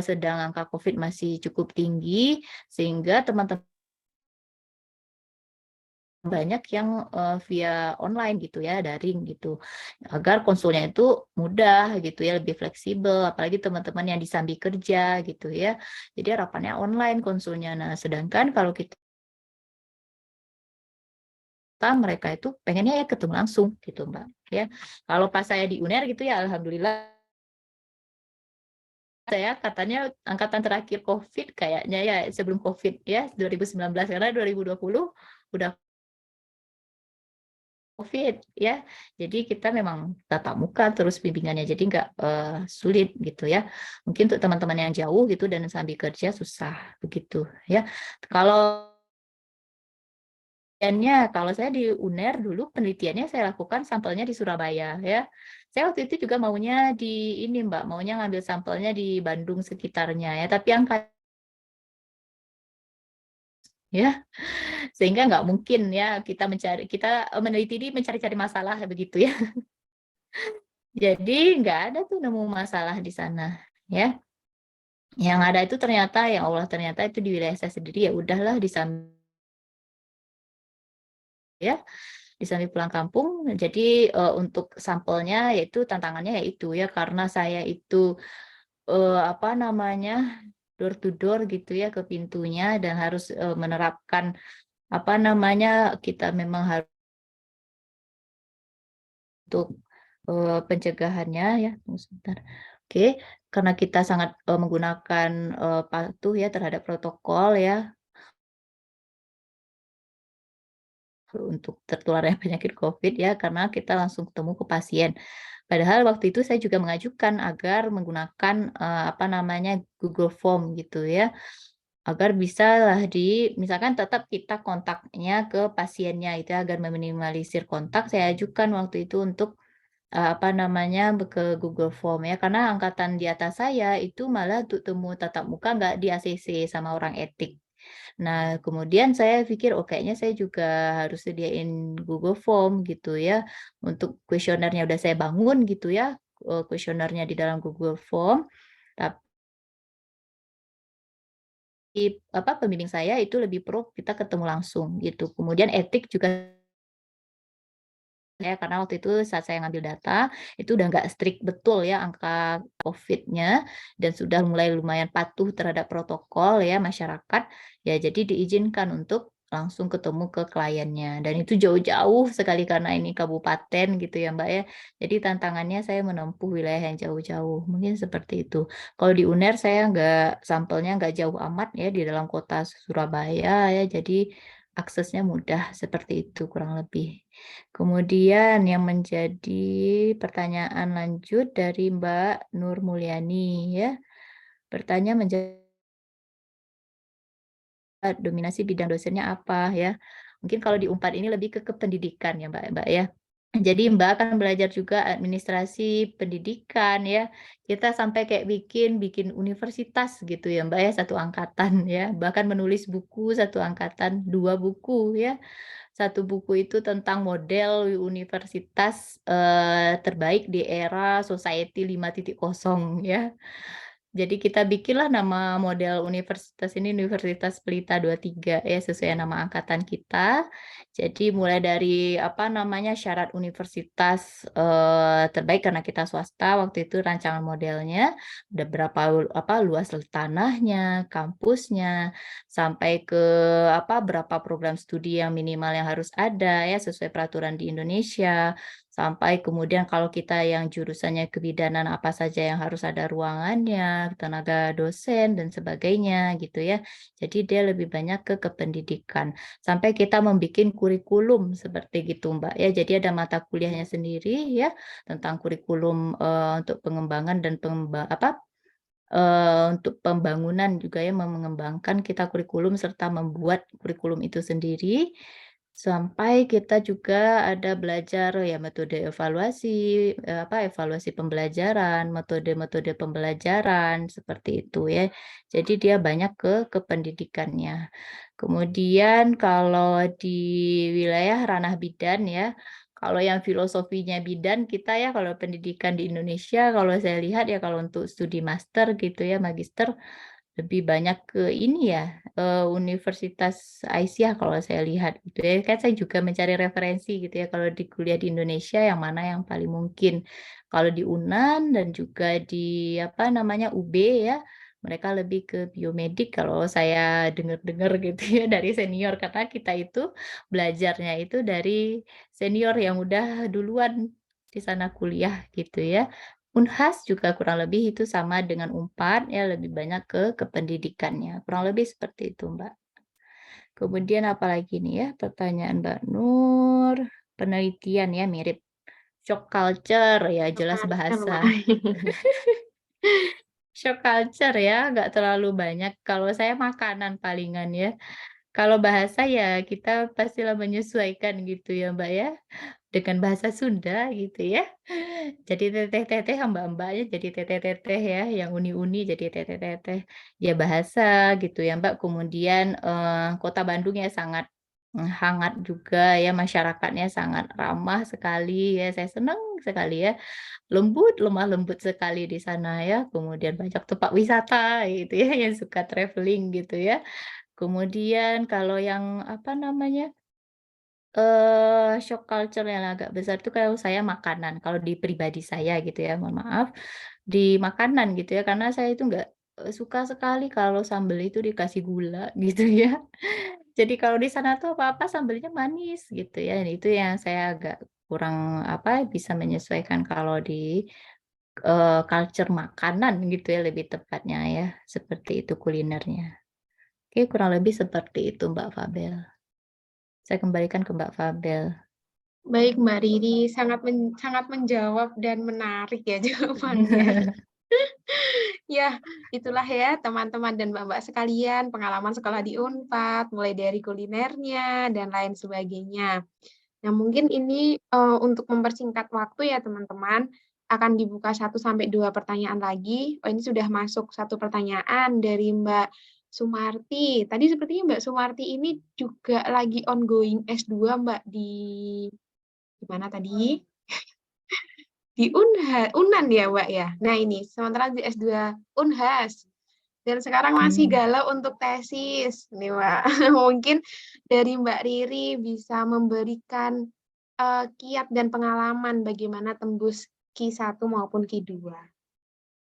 sedang angka COVID masih cukup tinggi sehingga teman-teman banyak yang via online gitu ya, daring gitu. Agar konsulnya itu mudah gitu ya, lebih fleksibel, apalagi teman-teman yang disambi kerja gitu ya. Jadi harapannya online konsulnya. Nah, sedangkan kalau kita mereka itu pengennya ya ketemu langsung gitu, Mbak. Ya. Kalau pas saya di UNER gitu ya alhamdulillah saya katanya angkatan terakhir COVID kayaknya ya sebelum COVID ya 2019 karena 2020 udah COVID ya, jadi kita memang tatap muka terus bimbingannya, jadi nggak sulit gitu ya. Mungkin untuk teman-teman yang jauh gitu dan sambil kerja susah begitu ya. Kalau kalau saya di UNER dulu penelitiannya saya lakukan sampelnya di Surabaya ya. Saya waktu itu juga maunya di ini Mbak, maunya ngambil sampelnya di Bandung sekitarnya ya, tapi angka ya sehingga nggak mungkin ya kita meneliti ini mencari-cari masalah begitu ya. Jadi nggak ada tuh nemu masalah di sana ya. Yang ada itu ternyata ya Allah, ternyata itu di wilayah saya sendiri ya udahlah ya di samping pulang kampung. Jadi untuk sampelnya yaitu tantangannya yaitu ya karena saya itu apa namanya door to door gitu ya ke pintunya dan harus menerapkan apa namanya kita memang harus untuk pencegahannya ya. Tunggu sebentar. Oke, karena kita sangat menggunakan patuh ya terhadap protokol ya untuk tertularnya penyakit COVID ya, karena kita langsung ketemu ke pasien. Padahal waktu itu saya juga mengajukan agar menggunakan, apa namanya, Google Form gitu ya, agar bisalah misalkan tetap kita kontaknya ke pasiennya itu ya, agar meminimalisir kontak, saya ajukan waktu itu untuk, apa namanya, ke Google Form ya, karena angkatan di atas saya itu malah untuk temu tatap muka nggak di-ACC sama orang etik. Nah, kemudian saya pikir, "Oh, kayaknya saya juga harus sediain Google Form," gitu ya. Untuk kuesionernya udah saya bangun gitu ya, kuesionernya di dalam Google Form, tapi apa, pembimbing saya itu lebih pro kita ketemu langsung gitu. Kemudian etik juga ya, karena waktu itu saat saya ngambil data, itu udah nggak strict betul ya angka COVID-nya, dan sudah mulai lumayan patuh terhadap protokol ya masyarakat, ya jadi diizinkan untuk langsung ketemu ke kliennya, dan itu jauh-jauh sekali karena ini kabupaten gitu ya Mbak ya. Jadi tantangannya saya menempuh wilayah yang jauh-jauh, mungkin seperti itu. Kalau di UNER saya sampelnya nggak jauh amat ya di dalam kota Surabaya ya, jadi aksesnya mudah seperti itu kurang lebih. Kemudian yang menjadi pertanyaan lanjut dari Mbak Nur Mulyani ya, bertanya dominasi bidang dosennya apa ya. Mungkin kalau di Unpad ini lebih ke kependidikan ya Mbak ya. Jadi Mbak akan belajar juga administrasi pendidikan ya. Kita sampai kayak bikin universitas gitu ya Mbak ya, satu angkatan ya. Bahkan menulis buku satu angkatan, 2 buku ya. Satu buku itu tentang model universitas, terbaik di era society 5.0 ya. Jadi kita bikinlah nama model universitas ini Universitas Pelita 23 ya, sesuai nama angkatan kita. Jadi mulai dari, apa namanya, syarat universitas, terbaik karena kita swasta waktu itu rancangan modelnya, ada berapa, luas tanahnya, kampusnya, sampai ke, berapa program studi yang minimal yang harus ada ya, sesuai peraturan di Indonesia. Sampai kemudian kalau kita yang jurusannya kebidanan apa saja yang harus ada ruangannya, tenaga dosen dan sebagainya gitu ya. Jadi dia lebih banyak ke kependidikan. Sampai kita membuat kurikulum seperti gitu Mbak ya. Jadi ada mata kuliahnya sendiri ya tentang kurikulum untuk pengembangan dan untuk pembangunan juga ya mengembangkan kita kurikulum serta membuat kurikulum itu sendiri. Sampai kita juga ada belajar ya metode evaluasi, evaluasi pembelajaran, metode-metode pembelajaran, seperti itu ya. Jadi dia banyak ke pendidikannya. Kemudian kalau di wilayah ranah bidan ya, kalau yang filosofinya bidan kita ya kalau pendidikan di Indonesia, kalau saya lihat ya kalau untuk studi master gitu ya, magister lebih banyak ke ini ya, Universitas Aisyah kalau saya lihat gitu ya. Kan saya juga mencari referensi gitu ya, kalau di kuliah di Indonesia yang mana yang paling mungkin. Kalau di UNAN dan juga di apa namanya, UB ya, mereka lebih ke biomedik kalau saya dengar-dengar gitu ya dari senior, karena kita itu belajarnya itu dari senior yang udah duluan di sana kuliah gitu ya. Unhas juga kurang lebih itu sama dengan Unpad ya, lebih banyak ke kependidikannya, kurang lebih seperti itu, Mbak. Kemudian apalagi nih ya, pertanyaan Mbak Nur, penelitian ya mirip. Shock culture, ya jelas Culture, Mbak. bahasa. Shock culture ya, nggak terlalu banyak. Kalau saya makanan palingan ya. Kalau bahasa ya kita pastilah menyesuaikan gitu ya, Mbak, ya. Dengan bahasa Sunda gitu ya. Jadi teteh-teteh, mbak-mbaknya jadi teteh-teteh ya, yang uni-uni jadi teteh-teteh. Ya bahasa gitu ya, Mbak. Kemudian, Kota Bandung ya sangat, hangat juga ya, masyarakatnya sangat ramah sekali ya, saya senang sekali ya. Lembut, lemah lembut sekali di sana ya. Kemudian banyak tempat wisata gitu ya, yang suka traveling gitu ya. Kemudian kalau yang apa namanya shock culture yang agak besar itu kalau saya makanan, kalau di pribadi saya gitu ya, mohon maaf, di makanan gitu ya, karena saya itu nggak, suka sekali kalau sambel itu dikasih gula gitu ya. Jadi kalau di sana tuh apa-apa sambelnya manis gitu ya, dan itu yang saya agak kurang, apa, bisa menyesuaikan kalau di, culture makanan gitu ya lebih tepatnya ya, seperti itu kulinernya. Oke, kurang lebih seperti itu Mbak Fabel. Saya kembalikan ke Mbak Fabel. Baik, Mbak Riri, sangat menjawab dan menarik ya jawabannya. Ya, itulah ya teman-teman dan mbak-mbak sekalian, pengalaman sekolah di Unpad, mulai dari kulinernya dan lain sebagainya. Nah, mungkin ini untuk mempersingkat waktu ya teman-teman, akan dibuka 1 sampai 2 pertanyaan lagi. Oh, ini sudah masuk 1 pertanyaan dari Mbak Sumarti. Tadi sepertinya Mbak Sumarti ini juga lagi ongoing S2 Mbak di mana tadi? Di Unan ya Mbak ya? Nah ini, sementara di S2 Unhas. Dan sekarang masih galau untuk tesis. Nih Mbak, mungkin dari Mbak Riri bisa memberikan kiat dan pengalaman bagaimana tembus Q1 maupun Q2.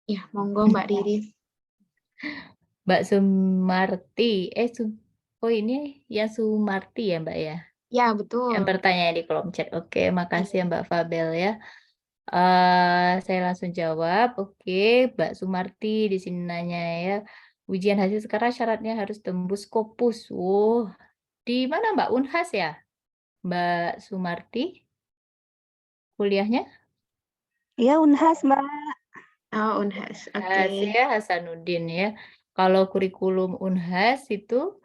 Ya, monggo Mbak Riri. Mbak Sumarti, oh ini yang Sumarti ya Mbak ya? Ya, Yang betul. bertanya di kolom chat. Oke, makasih ya Mbak Fabel ya. Saya langsung jawab. Oke, Mbak Sumarti di sini nanya ya. Ujian hasil sekarang syaratnya harus tembus Scopus. Oh, di mana Mbak Unhas ya? Mbak Sumarti kuliahnya? Iya, Unhas, Mbak. Oh, Unhas. Unhas Oke. ya, Hasanuddin ya. Kalau kurikulum Unhas itu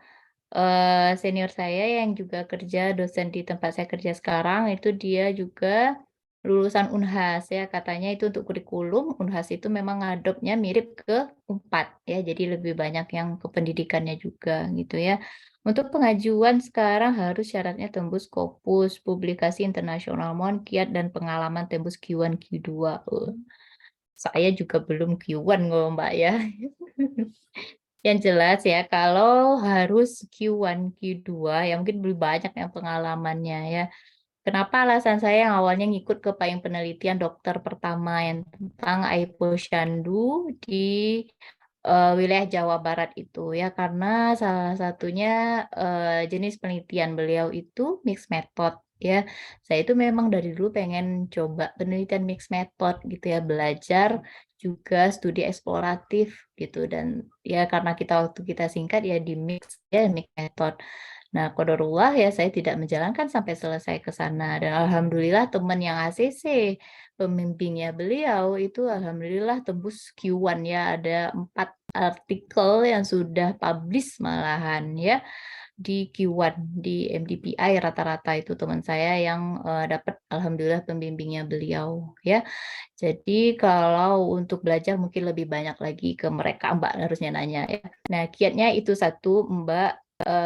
senior saya yang juga kerja dosen di tempat saya kerja sekarang itu dia juga lulusan Unhas ya, katanya itu untuk kurikulum Unhas itu memang ngadopnya mirip ke Unpad ya, jadi lebih banyak yang ke pendidikannya juga gitu ya. Untuk pengajuan sekarang harus syaratnya tembus Scopus, publikasi internasional MONCIAT dan pengalaman tembus Q1, Q2. Saya juga belum Q1 kok Mbak ya. Yang jelas ya, kalau harus Q1, Q2, ya mungkin lebih banyak yang pengalamannya ya. Kenapa alasan saya yang awalnya ngikut ke payung penelitian dokter pertama yang tentang Aiposhandu di wilayah Jawa Barat itu ya, karena salah satunya jenis penelitian beliau itu mixed method ya. Saya itu memang dari dulu pengen coba penelitian mixed method gitu ya, belajar juga studi eksploratif gitu dan ya karena waktu kita singkat ya di mixed method. Nah, qadarullah ya saya tidak menjalankan sampai selesai ke sana dan alhamdulillah teman yang ACC pembimbingnya beliau itu alhamdulillah tembus Q1 ya, ada 4 artikel yang sudah publish malahan ya di Q1 di MDPI rata-rata itu teman saya yang dapat alhamdulillah pembimbingnya beliau ya. Jadi kalau untuk belajar mungkin lebih banyak lagi ke mereka Mbak harusnya nanya ya. Nah, kiatnya itu satu Mbak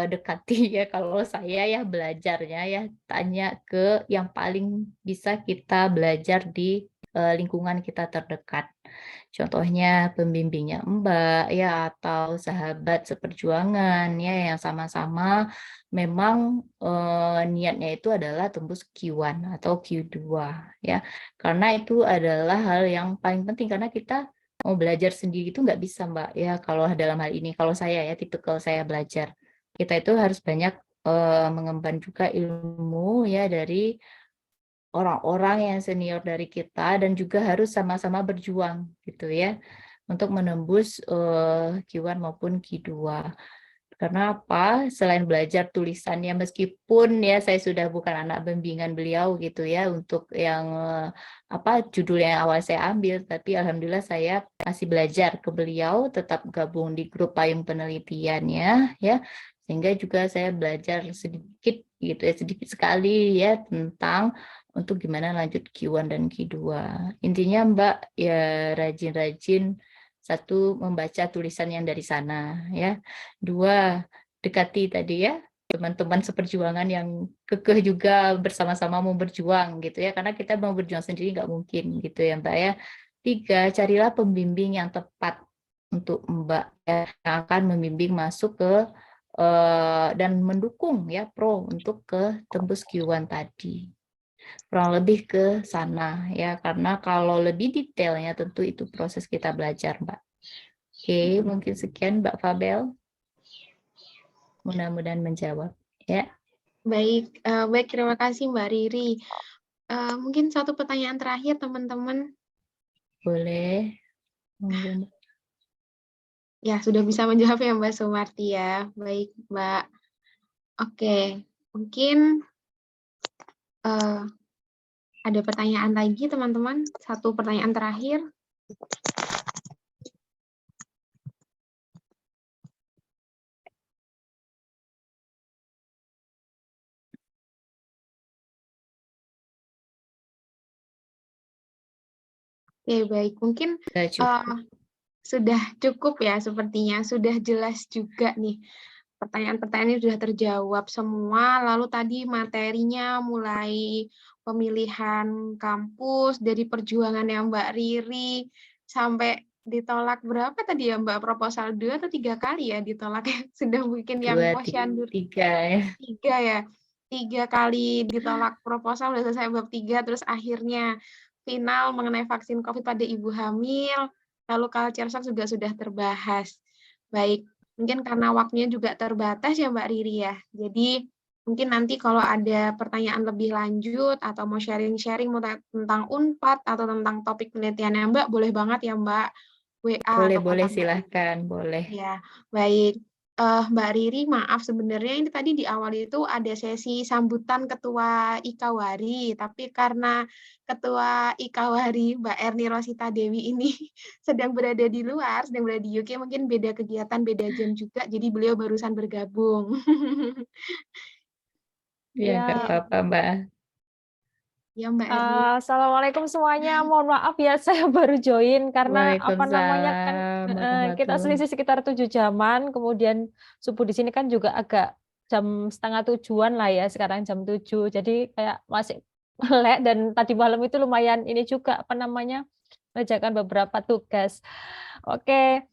dekati ya kalau saya ya belajarnya ya tanya ke yang paling bisa kita belajar di lingkungan kita terdekat. Contohnya pembimbingnya Mbak ya atau sahabat seperjuangan ya yang sama-sama memang niatnya itu adalah tembus Q1 atau Q2 ya. Karena itu adalah hal yang paling penting karena kita mau belajar sendiri itu nggak bisa Mbak ya kalau dalam hal ini kalau saya ya tipikal saya belajar kita itu harus banyak mengemban juga ilmu ya dari orang-orang yang senior dari kita dan juga harus sama-sama berjuang gitu ya untuk menembus Q1 maupun Q2. Karena apa? Selain belajar tulisannya meskipun ya saya sudah bukan anak bimbingan beliau gitu ya untuk yang apa judul yang awal saya ambil tapi alhamdulillah saya masih belajar ke beliau tetap gabung di grup payung penelitiannya ya sehingga juga saya belajar sedikit gitu ya sedikit sekali ya tentang untuk gimana lanjut Q1 dan Q2. Intinya Mbak ya rajin-rajin satu membaca tulisan yang dari sana ya. Dua, dekati tadi ya teman-teman seperjuangan yang kekeh juga bersama-sama mau berjuang gitu ya karena kita mau berjuang sendiri nggak mungkin gitu ya Mbak ya. Tiga, carilah pembimbing yang tepat untuk Mbak ya, yang akan membimbing masuk ke dan mendukung ya pro untuk ke tembus Q1 tadi. Kurang lebih ke sana ya, karena kalau lebih detailnya tentu itu proses kita belajar, Mbak. Oke, mungkin sekian Mbak Fabel. Mudah-mudahan menjawab ya. Baik, baik, terima kasih Mbak Riri. Mungkin satu pertanyaan terakhir teman-teman. Boleh. Monggo, Mbak. Ya, sudah bisa menjawab ya Mbak Sumarti ya. Baik, Mbak. Oke, mungkin ada pertanyaan lagi teman-teman. Satu pertanyaan terakhir. Oke, baik. Mungkin Sudah cukup. sudah cukup ya sepertinya. Sudah jelas juga nih. Pertanyaan-pertanyaan ini sudah terjawab semua. Lalu tadi materinya mulai pemilihan kampus, dari perjuangan yang Mbak Riri, sampai ditolak berapa tadi ya Mbak? Proposal 2 atau 3 kali ya ditolak? Sudah bikin yang 2, posyandu 3 ya. 3 ya. 3 kali ditolak proposal, udah selesai bab 3, terus akhirnya final mengenai vaksin COVID pada ibu hamil, lalu culture shock juga sudah terbahas. Baik, mungkin karena waktunya juga terbatas ya Mbak Riri ya. Jadi mungkin nanti kalau ada pertanyaan lebih lanjut atau mau sharing-sharing tentang UNPAD atau tentang topik penelitiannya Mbak, boleh banget ya Mbak, WA Boleh, atau kontak Mbak Riri. silahkan, boleh. Ya, baik. Mbak Riri, maaf sebenarnya ini tadi di awal itu ada sesi sambutan Ketua Ikawari, tapi karena Ketua Ikawari Mbak Erni Rosita Dewi ini sedang berada di luar, sedang berada di UK, mungkin beda kegiatan, beda jam juga, jadi beliau barusan bergabung. Ya, nggak Ya, apa-apa, Mbak. Ya, Mbak Erni. Assalamualaikum semuanya. Mohon maaf ya, saya baru join karena apa namanya kan Waalaikumsalam kita warahmatullahi. selisih sekitar 7 jaman. Kemudian subuh di sini kan juga agak jam setengah 7-an lah ya, sekarang jam 7. Jadi kayak masih melek dan tadi malam itu lumayan ini juga apa namanya mengerjakan beberapa tugas. Oke.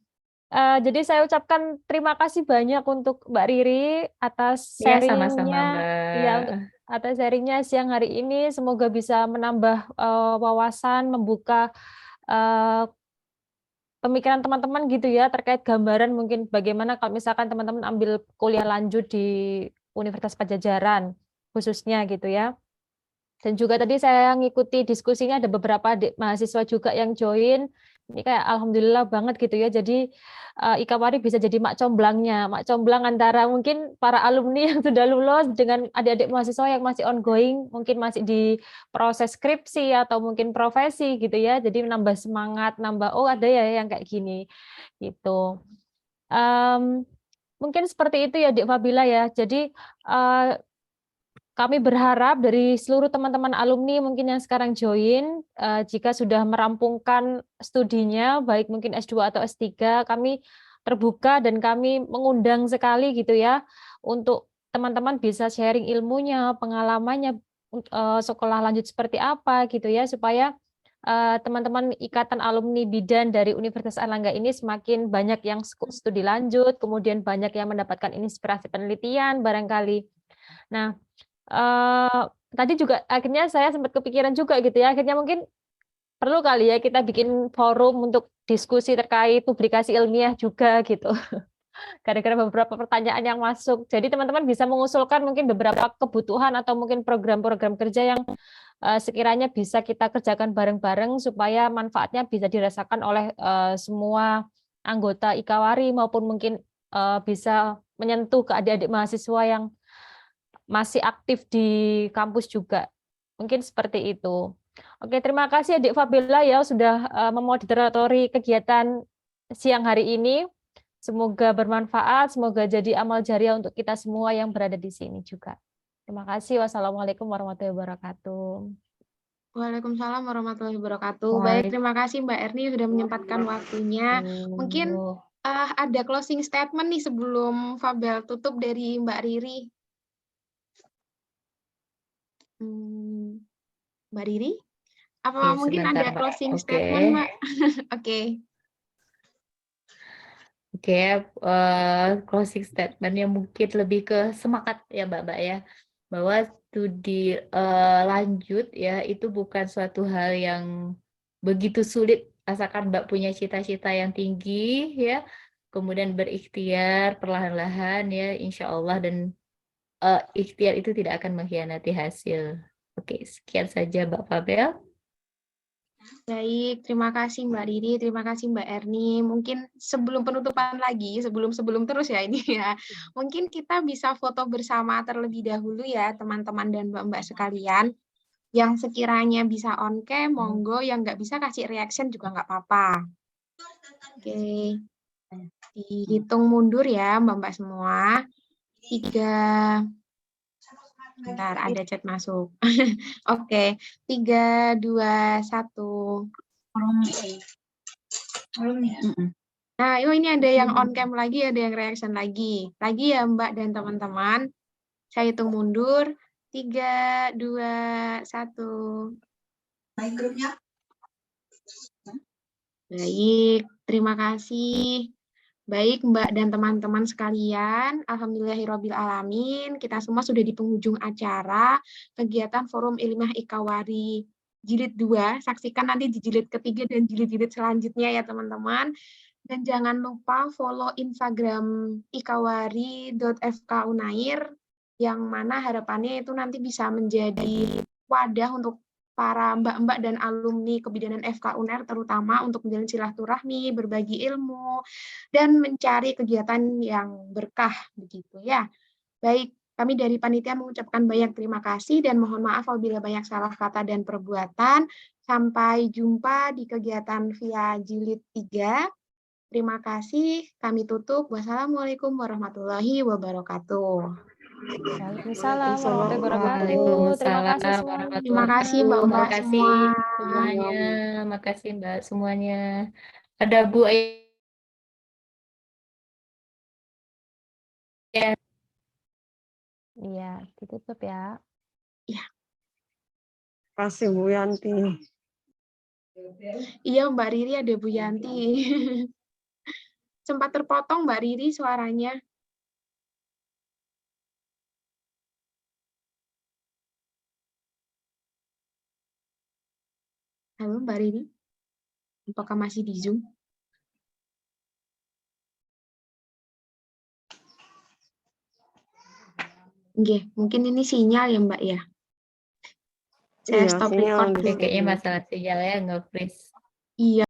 Jadi saya ucapkan terima kasih banyak untuk Mbak Riri atas Ya, sama-sama, sharingnya, ya untuk Mbak. atas sharingnya siang hari ini. Semoga bisa menambah wawasan, membuka eh, pemikiran teman-teman gitu ya terkait gambaran mungkin bagaimana kalau misalkan teman-teman ambil kuliah lanjut di Universitas Pajajaran khususnya gitu ya. Dan juga tadi saya ngikuti diskusinya ada beberapa adik mahasiswa juga yang join. Ini kayak alhamdulillah banget gitu ya. Jadi Ikawari bisa jadi mak comblangnya, mak comblang antara mungkin para alumni yang sudah lulus dengan adik-adik mahasiswa yang masih ongoing, mungkin masih di proses skripsi atau mungkin profesi gitu ya. Jadi menambah semangat, nambah oh ada ya yang kayak gini gitu. Mungkin seperti itu ya Dik Fabila ya. Jadi kami berharap dari seluruh teman-teman alumni mungkin yang sekarang join, jika sudah merampungkan studinya, baik mungkin S2 atau S3, kami terbuka dan kami mengundang sekali gitu ya, untuk teman-teman bisa sharing ilmunya, pengalamannya, sekolah lanjut seperti apa gitu ya, supaya teman-teman ikatan alumni bidan dari Universitas Airlangga ini semakin banyak yang studi lanjut, kemudian banyak yang mendapatkan inspirasi penelitian barangkali. Nah, tadi juga akhirnya saya sempat kepikiran juga gitu ya, akhirnya mungkin perlu kali ya kita bikin forum untuk diskusi terkait publikasi ilmiah juga gitu. Gara-gara beberapa pertanyaan yang masuk. Jadi teman-teman bisa mengusulkan mungkin beberapa kebutuhan atau mungkin program-program kerja yang sekiranya bisa kita kerjakan bareng-bareng supaya manfaatnya bisa dirasakan oleh semua anggota Ikawari maupun mungkin bisa menyentuh ke adik-adik mahasiswa yang masih aktif di kampus juga. Mungkin seperti itu. Oke, terima kasih Adik Fabila ya sudah memoderatori kegiatan siang hari ini. Semoga bermanfaat, semoga jadi amal jariah untuk kita semua yang berada di sini juga. Terima kasih. Wassalamualaikum warahmatullahi wabarakatuh. Waalaikumsalam warahmatullahi wabarakatuh. Baik, terima kasih Mbak Erni sudah menyempatkan waktunya. Mungkin ada closing statement nih sebelum Fabel tutup dari Mbak Riri. Mbak Riri? Apa mungkin sebentar, ada Mbak. closing Oke. statement, Mbak? Oke. Oke, closing statement yang mungkin lebih ke semangat ya Mbak ya, bahwa studi lanjut ya itu bukan suatu hal yang begitu sulit asalkan Mbak punya cita-cita yang tinggi ya, kemudian berikhtiar perlahan-lahan ya insya Allah dan ikhtiar itu tidak akan mengkhianati hasil. Oke, sekian saja Mbak Fabel. Baik, terima kasih Mbak Riri, terima kasih Mbak Erni. Mungkin sebelum penutupan lagi, sebelum terus ya ini ya. Mungkin kita bisa foto bersama terlebih dahulu ya teman-teman dan Mbak-mbak sekalian. Yang sekiranya bisa on cam, monggo. Yang nggak bisa kasih reaction juga nggak apa-apa. Oke, dihitung mundur ya Mbak-mbak semua. 3, bentar ada chat masuk. Oke, 3, 2, 1. Nah, ini ada yang on cam lagi, ada yang reaction lagi. Lagi ya Mbak dan teman-teman. Saya hitung mundur. 3, 2, 1. Baik, terima kasih. Baik Mbak dan teman-teman sekalian, alhamdulillahirabbil alamin, kita semua sudah di penghujung acara kegiatan Forum Ilmiah Ikawari Jilid 2. Saksikan nanti di jilid ketiga dan jilid-jilid selanjutnya ya teman-teman. Dan jangan lupa follow Instagram ikawari.fkunair yang mana harapannya itu nanti bisa menjadi wadah untuk para mbak-mbak dan alumni kebidanan FK UNER terutama untuk menjalin silaturahmi, berbagi ilmu, dan mencari kegiatan yang berkah begitu ya. Baik, kami dari panitia mengucapkan banyak terima kasih dan mohon maaf apabila banyak salah kata dan perbuatan. Sampai jumpa di kegiatan via jilid 3. Terima kasih, kami tutup. Wassalamualaikum warahmatullahi wabarakatuh. Waalaikumsalam warahmatullahi wabarakatuh. Terima Waalaikumsalam kasih semuanya. warahmatullahi Terima kasih wabarakatuh. Mbak-mbak Makasih semua. semuanya. Makasih Mbak semuanya. Ada Bu ya. Iya, ditutup ya. Kasih Bu Yanti. Iya Mbak Riri, ada Bu Yanti. Sempat terpotong Mbak Riri suaranya. Halo Mbak Riri, apakah masih di Zoom? Oke, mungkin ini sinyal ya Mbak ya. Saya Iya, stop sinyal record di dulu. Kayaknya masalah sinyalnya nge-freeze. Iya.